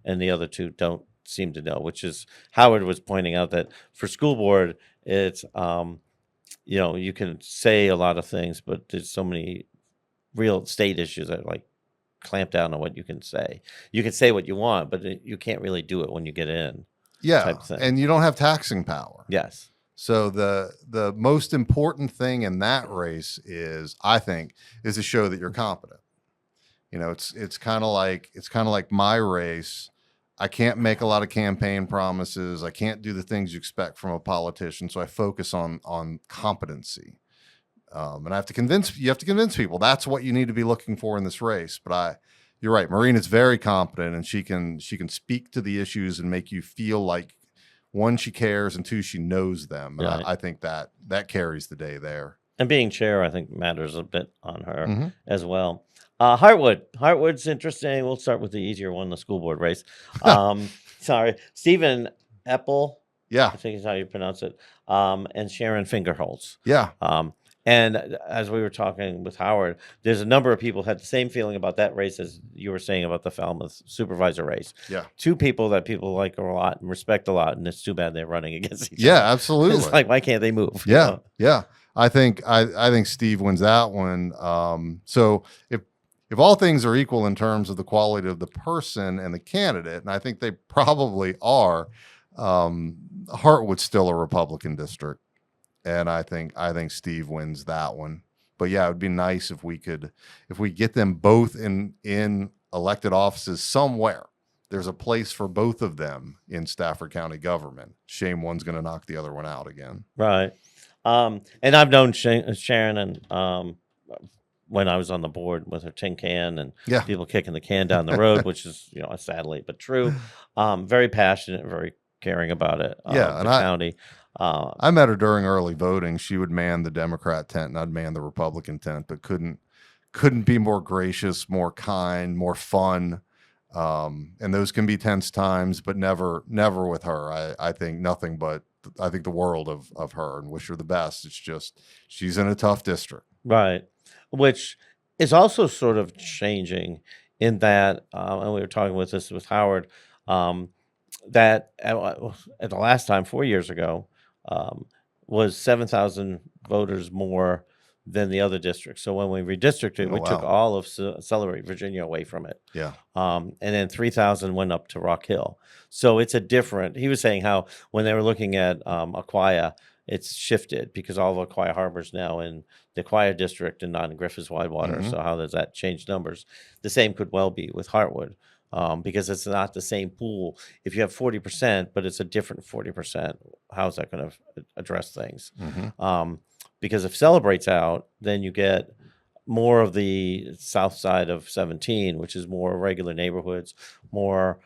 and the other two don't seem to know, which is Howard was pointing out that for school board, it's, you can say a lot of things, but there's so many real state issues that clamp down on what you can say. You can say what you want, but you can't really do it when you get in. Yeah, type thing. And you don't have taxing power. Yes. So the most important thing in that race is, I think, is to show that you're competent. It's kind of like my race. I can't make a lot of campaign promises. I can't do the things you expect from a politician. So I focus on competency. And you have to convince people that's what you need to be looking for in this race. But you're right. Maureen is very competent, and she can speak to the issues and make you feel like, one, she cares, and two, she knows them. And Right. I think that carries the day there. And being chair, I think, matters a bit on her Hmm. as well. Hartwood's interesting. We'll start with the easier one, the school board race. Sorry, Stephen Epple, Yeah. I think is how you pronounce it, and Sharon Fingerholz. Yeah. And as we were talking with Howard, there's a number of people had the same feeling about that race as you were saying about the Falmouth supervisor race. Yeah. Two people that people like a lot and respect a lot, and it's too bad they're running against each Yeah, other. absolutely. It's like, why can't they move? Yeah. Yeah. I think Steve wins that one. So if all things are equal in terms of the quality of the person and the candidate, and I think they probably are, Hartwood's still a Republican district. And I think Steve wins that one. But yeah, it would be nice if we get them both in elected offices somewhere. There's a place for both of them in Stafford County government. Shame one's going to knock the other one out again. Right. And I've known Sharon and when I was on the board with her tin can and Yeah. people kicking the can down the road, which is, sadly but true. Very passionate, very caring about it. Yeah, and the county. I met her during early voting. She would man the Democrat tent, and I'd man the Republican tent, but couldn't be more gracious, more kind, more fun. And those can be tense times, but never with her. I think nothing but I think the world of her and wish her the best. It's just she's in a tough district. Right. Which is also sort of changing in that, and we were talking with Howard, that at the last time, 4 years ago, was 7,000 voters more than the other districts. So when we redistricted, we took all of Celebrate Virginia away from it. Yeah. And then 3,000 went up to Rock Hill. So it's a different, he was saying how when they were looking at Aquia, it's shifted because all of Aquia Harbor's now in the Aquia district and not in Griffiths Widewater. Mhm. So how does that change numbers? The same could well be with Hartwood. Because it's not the same pool. If you have 40%, but it's a different 40%, how's that going to address things? Mhm. Because if Celebrate's out, then you get more of the south side of 17, which is more regular neighborhoods, more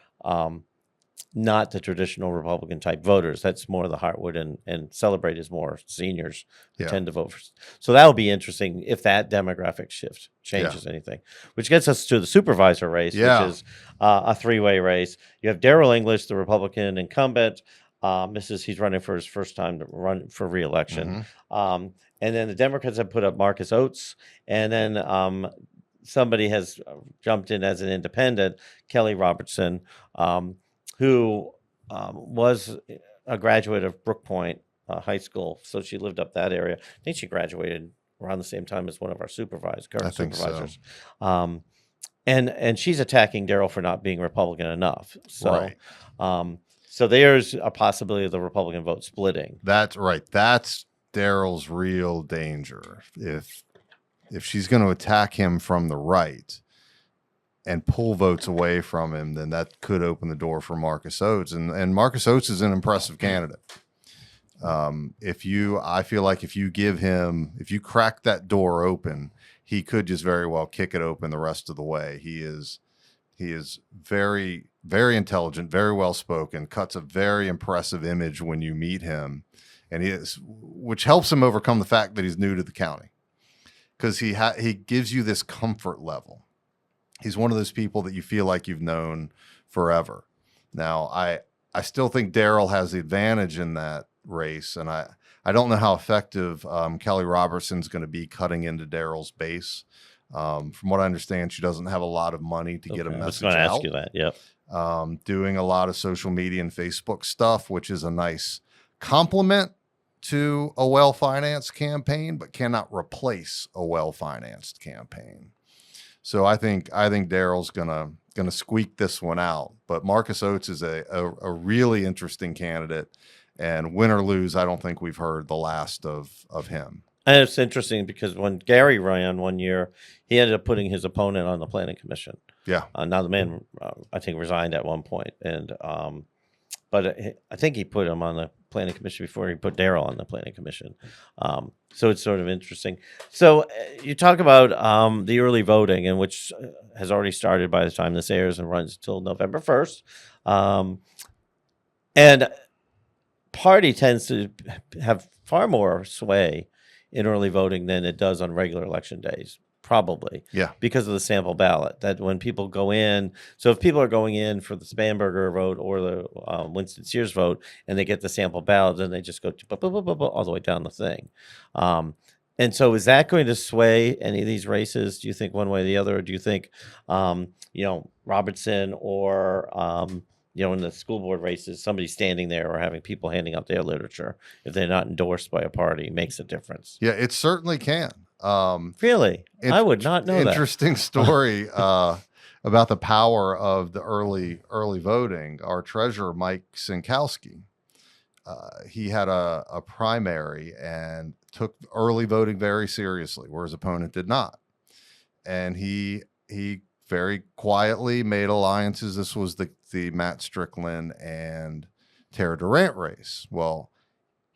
not the traditional Republican type voters. That's more the Hartwood and Celebrate is more seniors who Yeah. tend to vote for. So that will be interesting if that demographic shift changes anything, which gets us to the supervisor race, Yeah. which is a three-way race. You have Daryl English, the Republican incumbent. He's running for his first time to run for re-election. And then the Democrats have put up Marcus Oates, and then somebody has jumped in as an independent, Kelly Robertson, who was a graduate of Brook Point High School. So she lived up that area. I think she graduated around the same time as one of our current think so. supervisors. And she's attacking Daryl for not being Republican enough. So, Right. So there's a possibility of the Republican vote splitting. That's right. That's Daryl's real danger. If she's going to attack him from the right and pull votes away from him, then that could open the door for Marcus Oates. And Marcus Oates is an impressive candidate. I feel like if you crack that door open, he could just very well kick it open the rest of the way. He is very, very intelligent, very well spoken, cuts a very impressive image when you meet him, which helps him overcome the fact that he's new to the county, because he gives you this comfort level. He's one of those people that you feel like you've known forever. Now, I still think Daryl has the advantage in that race, and I don't know how effective Kelly Robertson's going to be cutting into Daryl's base. From what I understand, she doesn't have a lot of money to get a I was message going to out. ask you that. Yep. Doing a lot of social media and Facebook stuff, which is a nice complement to a well-financed campaign, but cannot replace a well-financed campaign. So I think Daryl's gonna squeak this one out. But Marcus Oates is a really interesting candidate, and win or lose, I don't think we've heard the last of him. And it's interesting because when Gary ran one year, he ended up putting his opponent on the planning commission. Yeah. Now the man, I think, resigned at one point, and but I think he put him on the planning commission before he put Daryl on the planning commission. So it's sort of interesting. So you talk about the early voting, and which has already started by the time this airs and runs until November 1st. And party tends to have far more sway in early voting than it does on regular election days. Probably. Yeah. Because of the sample ballot, that when people go in, so if people are going in for the Spanberger vote or the Winston Sears vote and they get the sample ballot, then they just go all the way down the thing. And so is that going to sway any of these races, do you think, one way or the other? Or do you think, Robertson or, in the school board races, somebody standing there or having people handing out their literature, if they're not endorsed by a party, makes a difference? Yeah, it certainly can. Really? I would not know that. Interesting story about the power of the early voting. Our treasurer, Mike Sinkowski, he had a primary and took early voting very seriously, where his opponent did not. And he very quietly made alliances. This was the Matt Strickland and Tara Durant race. Well,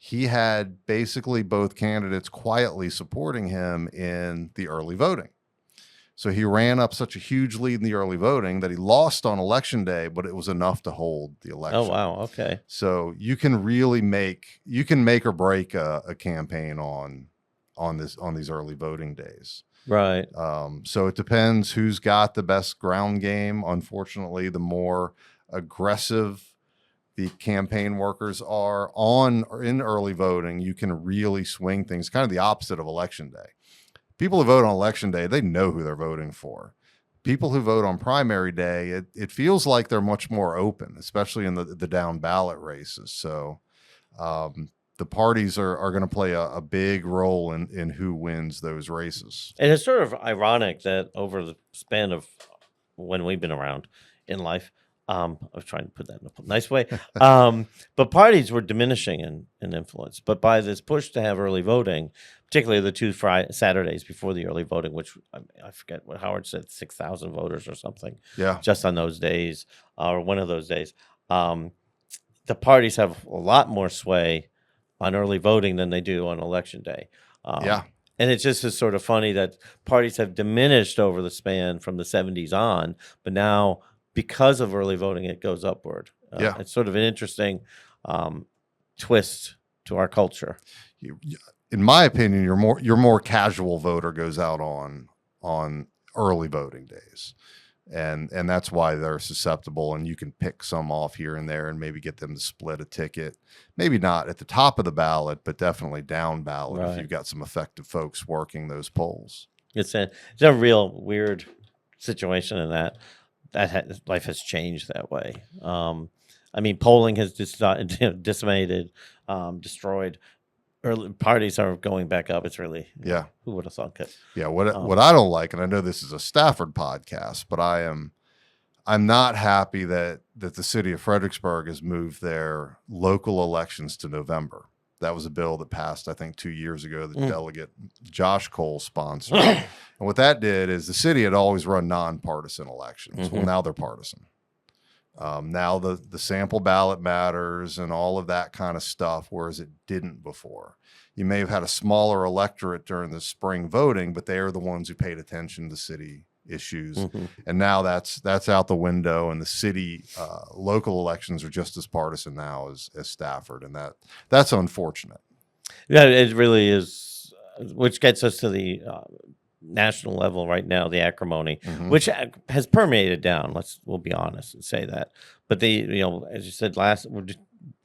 he had basically both candidates quietly supporting him in the early voting. So he ran up such a huge lead in the early voting that he lost on election day, but it was enough to hold the election. Oh, wow. Okay. So you can really make or break a campaign on these early voting days. Right. So it depends who's got the best ground game. Unfortunately, the more aggressive the campaign workers are in early voting, you can really swing things. Kind of the opposite of election day. People who vote on election day, they know who they're voting for. People who vote on primary day, it feels like they're much more open, especially in the down ballot races. So the parties are going to play a big role in who wins those races. And it's sort of ironic that over the span of when we've been around in life, I was trying to put that in a nice way, but parties were diminishing in influence. But by this push to have early voting, particularly the two Saturdays before the early voting, which I forget what Howard said, 6,000 voters or something, just on those days, or one of those days, the parties have a lot more sway on early voting than they do on election day. And it's just sort of funny that parties have diminished over the span from the 70s on, but now because of early voting, it goes upward. It's sort of an interesting twist to our culture. In my opinion, your more casual voter goes out on early voting days, and that's why they're susceptible. And you can pick some off here and there, and maybe get them to split a ticket. Maybe not at the top of the ballot, but definitely down ballot if you've got some effective folks working those polls. It's a real weird situation in that life has changed that way. I mean, polling has decimated, destroyed. Early parties are going back up. It's really, who would have thunk it? Yeah. What I don't like, and I know this is a Stafford podcast, but I'm not happy that the city of Fredericksburg has moved their local elections to November. That was a bill that passed, I think, 2 years ago. The delegate Josh Cole sponsored. And what that did is the city had always run nonpartisan elections. Well, now they're partisan. Now the sample ballot matters and all of that kind of stuff, whereas it didn't before. You may have had a smaller electorate during the spring voting, but they are the ones who paid attention to city issues. And now that's out the window, and the city local elections are just as partisan now as Stafford, and that's unfortunate. Yeah, it really is, which gets us to the national level right now, the acrimony, which has permeated down. We'll be honest and say that. But as you said,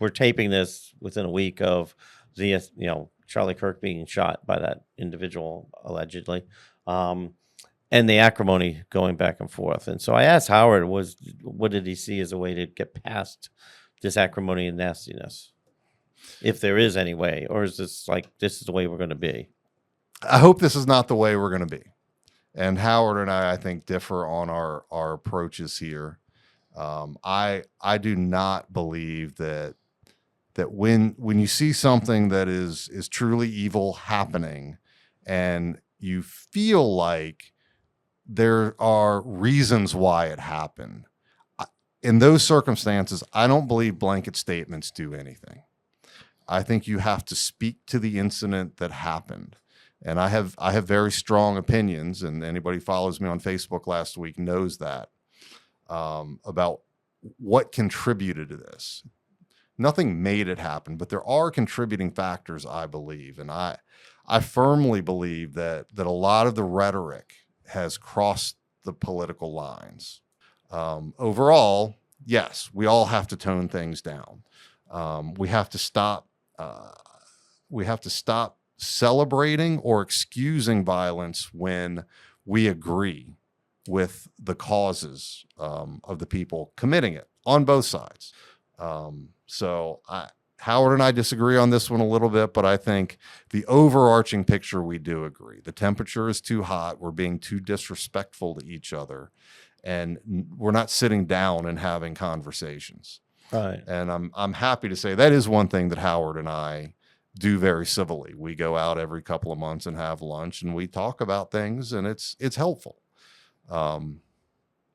we're taping this within a week of the Charlie Kirk being shot by that individual allegedly. And the acrimony going back and forth. And so I asked Howard, what did he see as a way to get past this acrimony and nastiness? If there is any way, or is this this is the way we're going to be? I hope this is not the way we're going to be. And Howard and I think, differ on our approaches here. I do not believe that when you see something that is truly evil happening, and you feel like there are reasons why it happened, in those circumstances, I don't believe blanket statements do anything. I think you have to speak to the incident that happened. And I have very strong opinions, and anybody who follows me on Facebook last week knows that, about what contributed to this. nothing made it happen, but there are contributing factors, I believe. And I firmly believe that a lot of the rhetoric has crossed the political lines. Overall, yes, we all have to tone things down. We have to stop. We have to stop celebrating or excusing violence when we agree with the causes of the people committing it on both sides. Howard and I disagree on this one a little bit, but I think the overarching picture, we do agree. The temperature is too hot. We're being too disrespectful to each other, and we're not sitting down and having conversations. Right. And I'm happy to say that is one thing that Howard and I do very civilly. We go out every couple of months and have lunch, and we talk about things, and it's helpful. And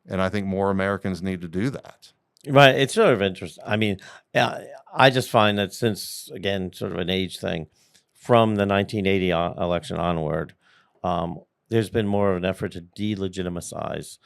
I think more Americans need to do that. Right. It's sort of interesting. I mean, I just find that since, again, sort of an age thing, from the 1980 election onward, there's been more of an effort to delegitimize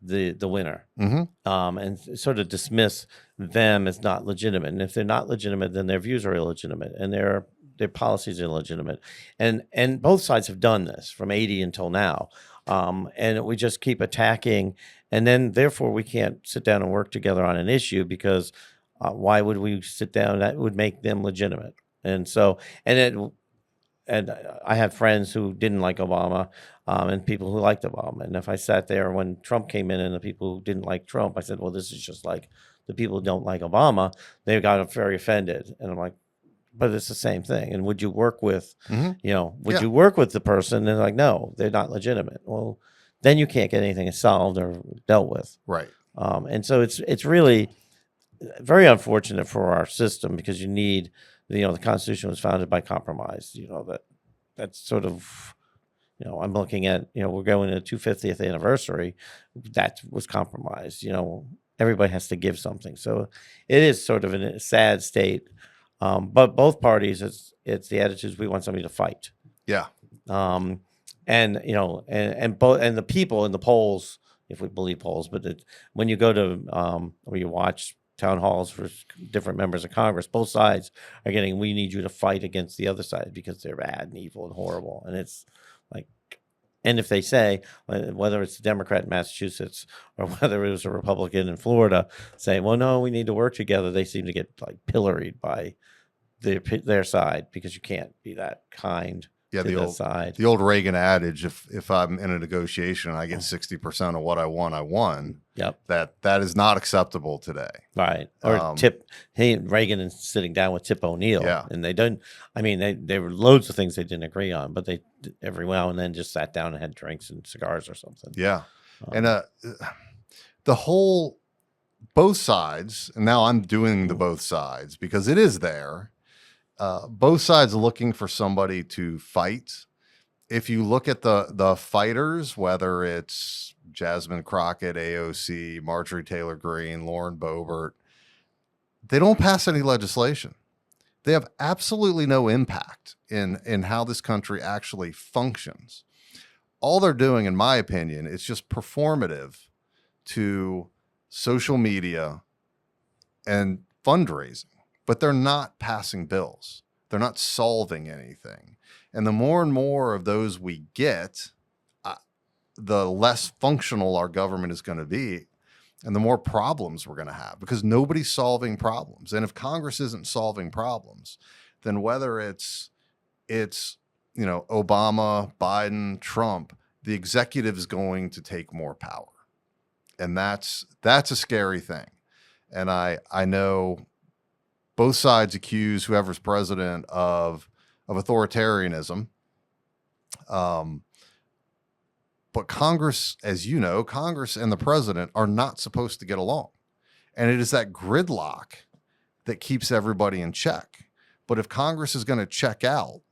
the winner, and sort of dismiss them as not legitimate. And if they're not legitimate, then their views are illegitimate, and their policies are illegitimate. And both sides have done this from 80 until now. And we just keep attacking, and then therefore we can't sit down and work together on an issue, because why would we sit down? That would make them legitimate. And so, and I had friends who didn't like Obama, and people who liked Obama. And if I sat there when Trump came in and the people who didn't like Trump, I said, well, this is just like the people who don't like Obama. They got very offended. And I'm like, but it's the same thing. And would you work with, would you work with the person? And they're like, no, they're not legitimate. Well, then you can't get anything solved or dealt with. Right. And so it's really very unfortunate for our system, because you need, the Constitution was founded by compromise. That's sort of, I'm looking at, we're going to the 250th anniversary. That was compromise. Everybody has to give something. So it is sort of in a sad state. But both parties, it's the attitudes, we want somebody to fight. Yeah. And the people in the polls, if we believe polls, but when you go to or you watch town halls for different members of Congress, both sides are getting, we need you to fight against the other side because they're bad and evil and horrible. And it's like, and if they say, whether it's a Democrat in Massachusetts or whether it was a Republican in Florida, say, well, no, we need to work together, they seem to get like pilloried by their side, because you can't be that kind. Yeah, side. The old Reagan adage: if I'm in a negotiation and I get 60% of what I want, I won. Yep. That is not acceptable today. Right. Or Reagan is sitting down with Tip O'Neill. Yeah. And they don't. I mean, there were loads of things they didn't agree on, but they every now and then just sat down and had drinks and cigars or something. Yeah. And the whole both sides, and now I'm doing the both sides because it is there. Both sides looking for somebody to fight. If you look at the fighters, whether it's Jasmine Crockett, AOC, Marjorie Taylor Greene, Lauren Boebert, they don't pass any legislation. They have absolutely no impact in how this country actually functions. All they're doing, in my opinion, is just performative to social media and fundraising. But they're not passing bills. They're not solving anything. And the more and more of those we get, the less functional our government is going to be, and the more problems we're going to have, because nobody's solving problems. And if Congress isn't solving problems, then whether it's Obama, Biden, Trump, the executive is going to take more power. And that's a scary thing. And I know both sides accuse whoever's president of authoritarianism. But Congress, as you know, Congress and the president are not supposed to get along. And it is that gridlock that keeps everybody in check. But if Congress is going to check out,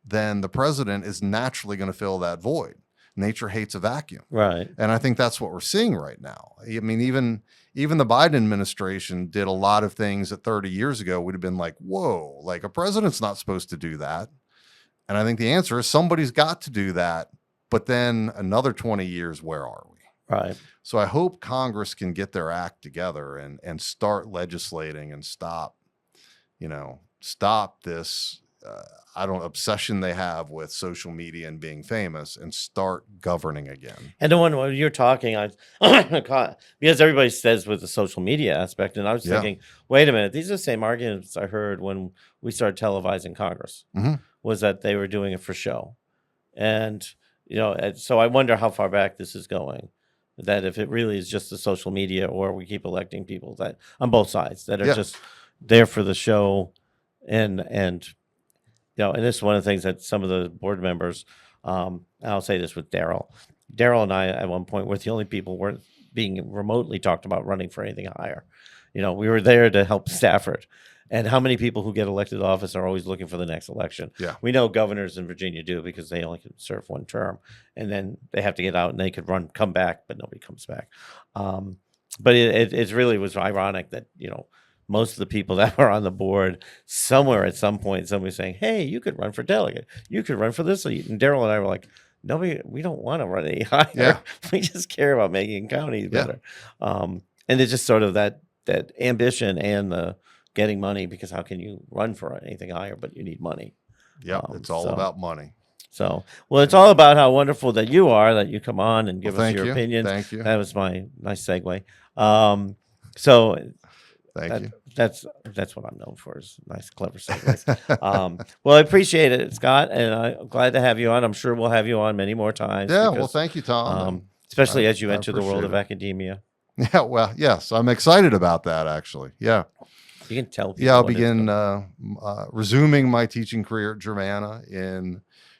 then the president is naturally going to fill that void. Nature hates a vacuum. Right. And I think that's what we're seeing right now. I mean, even the Biden administration did a lot of things that 30 years ago would have been like, whoa, like a president's not supposed to do that. And I think the answer is somebody's got to do that. But then another 20 years, where are we? Right. So I hope Congress can get their act together and start legislating and stop stop this, obsession they have with social media and being famous and start governing again. And the one when you're talking, because everybody says with the social media aspect, and I was Yeah. thinking, wait a minute, these are the same arguments I heard when we started televising Congress, was that they were doing it for show. And, so I wonder how far back this is going, that if it really is just the social media, or we keep electing people that on both sides that are just there for the show. And this is one of the things that some of the board members, I'll say this with Daryl and I at one point were the only people weren't being remotely talked about running for anything higher. We were there to help Stafford. And how many people who get elected to office are always looking for the next election? Yeah. We know governors in Virginia do, because they only can serve one term, and then they have to get out and they could come back, but nobody comes back. But it really was ironic that, most of the people that were on the board, somewhere at some point, somebody saying, hey, you could run for delegate. You could run for this. And Daryl and I were like, nobody, we don't want to run any higher. Yeah. We just care about making counties better. And it's just sort of that ambition and the getting money, because how can you run for anything higher, but you need money. Yeah, it's all about money. So, well, it's all about how wonderful that you are, that you come on and give us your opinion. Thank you. That was my nice segue. So Thank you. That's what I'm known for, is nice, clever segues. Well, I appreciate it, Scott, and I'm glad to have you on. I'm sure we'll have you on many more times. Yeah, because, well, thank you, Tom. especially as you I enter the world of appreciate it. academia. Yeah, well, yes, I'm excited about that, actually. Yeah. You can tell people. Yeah, I'll when it's begin resuming my teaching career at Germanna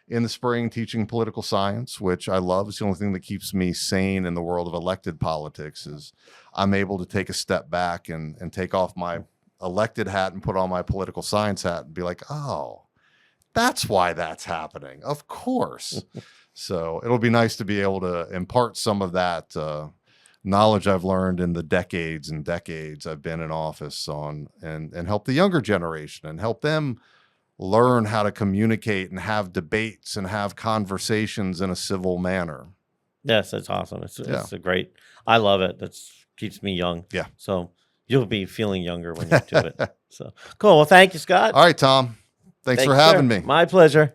in the spring, teaching political science, which I love. It's the only thing that keeps me sane in the world of elected politics, is I'm able to take a step back and take off my elected hat and put on my political science hat and be like, oh, that's why that's happening. Of course. So it'll be nice to be able to impart some of that knowledge I've learned in the decades and decades I've been in office on, and help the younger generation and help them learn how to communicate and have debates and have conversations in a civil manner. Yes, that's awesome. It's a great. I love it. That keeps me young. Yeah. So you'll be feeling younger when you do it. So cool. Well, thank you, Scott. All right, Tom. Thanks for you, having sir. me. My pleasure.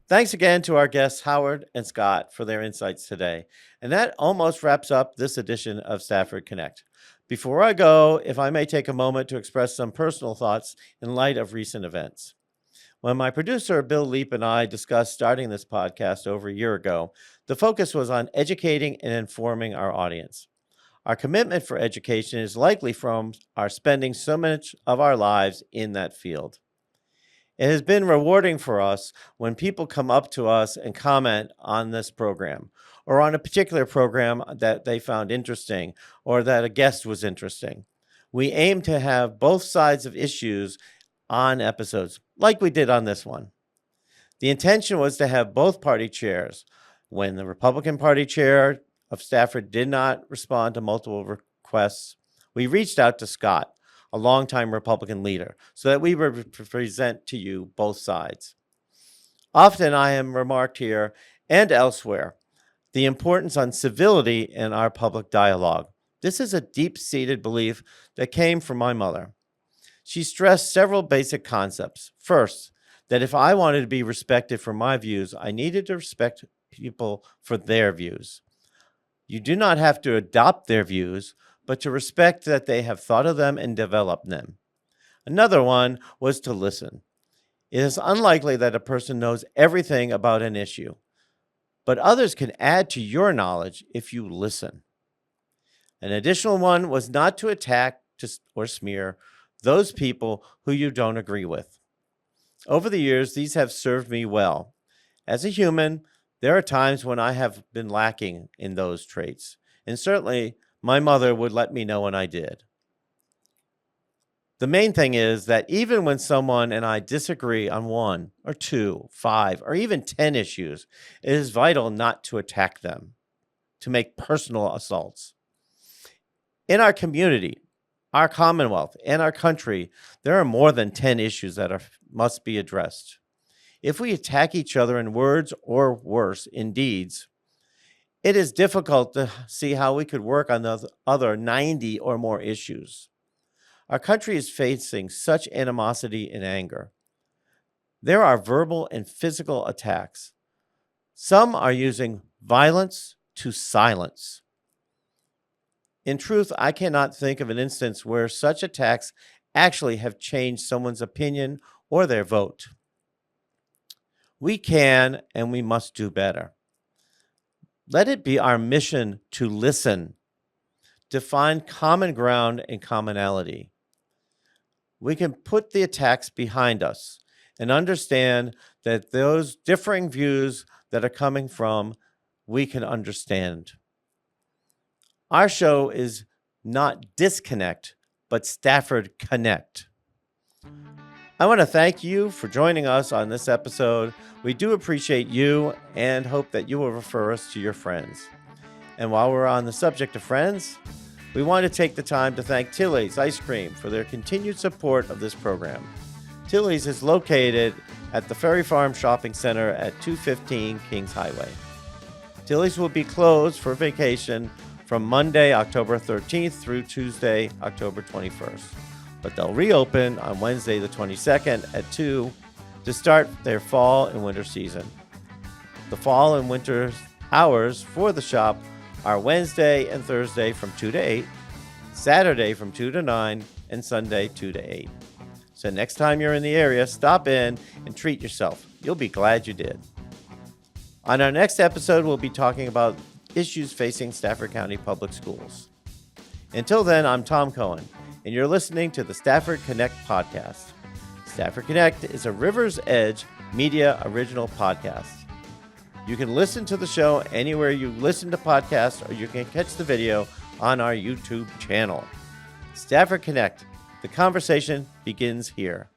Thanks again to our guests, Howard and Scott, for their insights today. And that almost wraps up this edition of Stafford Connect. Before I go, if I may take a moment to express some personal thoughts in light of recent events. When my producer, Bill Leap, and I discussed starting this podcast over a year ago, the focus was on educating and informing our audience. Our commitment for education is likely from our spending so much of our lives in that field. It has been rewarding for us when people come up to us and comment on this program, or on a particular program that they found interesting, or that a guest was interesting. We aim to have both sides of issues on episodes, like we did on this one. The intention was to have both party chairs. When the Republican Party chair of Stafford did not respond to multiple requests, we reached out to Scott, a longtime Republican leader, so that we would present to you both sides. Often I am remarked here and elsewhere the importance on civility in our public dialogue. This is a deep-seated belief that came from my mother. She stressed several basic concepts. First, that if I wanted to be respected for my views, I needed to respect people for their views. You do not have to adopt their views, but to respect that they have thought of them and developed them. Another one was to listen. It is unlikely that a person knows everything about an issue, but others can add to your knowledge if you listen. An additional one was not to attack or smear those people who you don't agree with. Over the years, these have served me well. As a human, there are times when I have been lacking in those traits, and certainly my mother would let me know when I did. The main thing is that even when someone and I disagree on 1 or 2, 5, or even 10 issues, it is vital not to attack them, to make personal assaults. In our community, our Commonwealth, and our country, there are more than 10 issues that must be addressed. If we attack each other in words or worse, in deeds, it is difficult to see how we could work on the other 90 or more issues. Our country is facing such animosity and anger. There are verbal and physical attacks. Some are using violence to silence. In truth, I cannot think of an instance where such attacks actually have changed someone's opinion or their vote. We can and we must do better. Let it be our mission to listen, to find common ground and commonality. We can put the attacks behind us and understand that those differing views that are coming from, we can understand. Our show is not Disconnect, but Stafford Connect. I want to thank you for joining us on this episode. We do appreciate you and hope that you will refer us to your friends. And while we're on the subject of friends, we want to take the time to thank Tilly's Ice Cream for their continued support of this program. Tilly's is located at the Ferry Farm Shopping Center at 215 Kings Highway. Tilly's will be closed for vacation from Monday, October 13th through Tuesday, October 21st. But they'll reopen on Wednesday, the 22nd at 2 to start their fall and winter season. The fall and winter hours for the shop are Wednesday and Thursday from 2 to 8, Saturday from 2 to 9, and Sunday 2 to 8. So next time you're in the area, stop in and treat yourself. You'll be glad you did. On our next episode, we'll be talking about issues facing Stafford County Public Schools. Until then, I'm Tom Cohen, and you're listening to the Stafford Connect podcast. Stafford Connect is a River's Edge Media original podcast. You can listen to the show anywhere you listen to podcasts, or you can catch the video on our YouTube channel. Stafford Connect, the conversation begins here.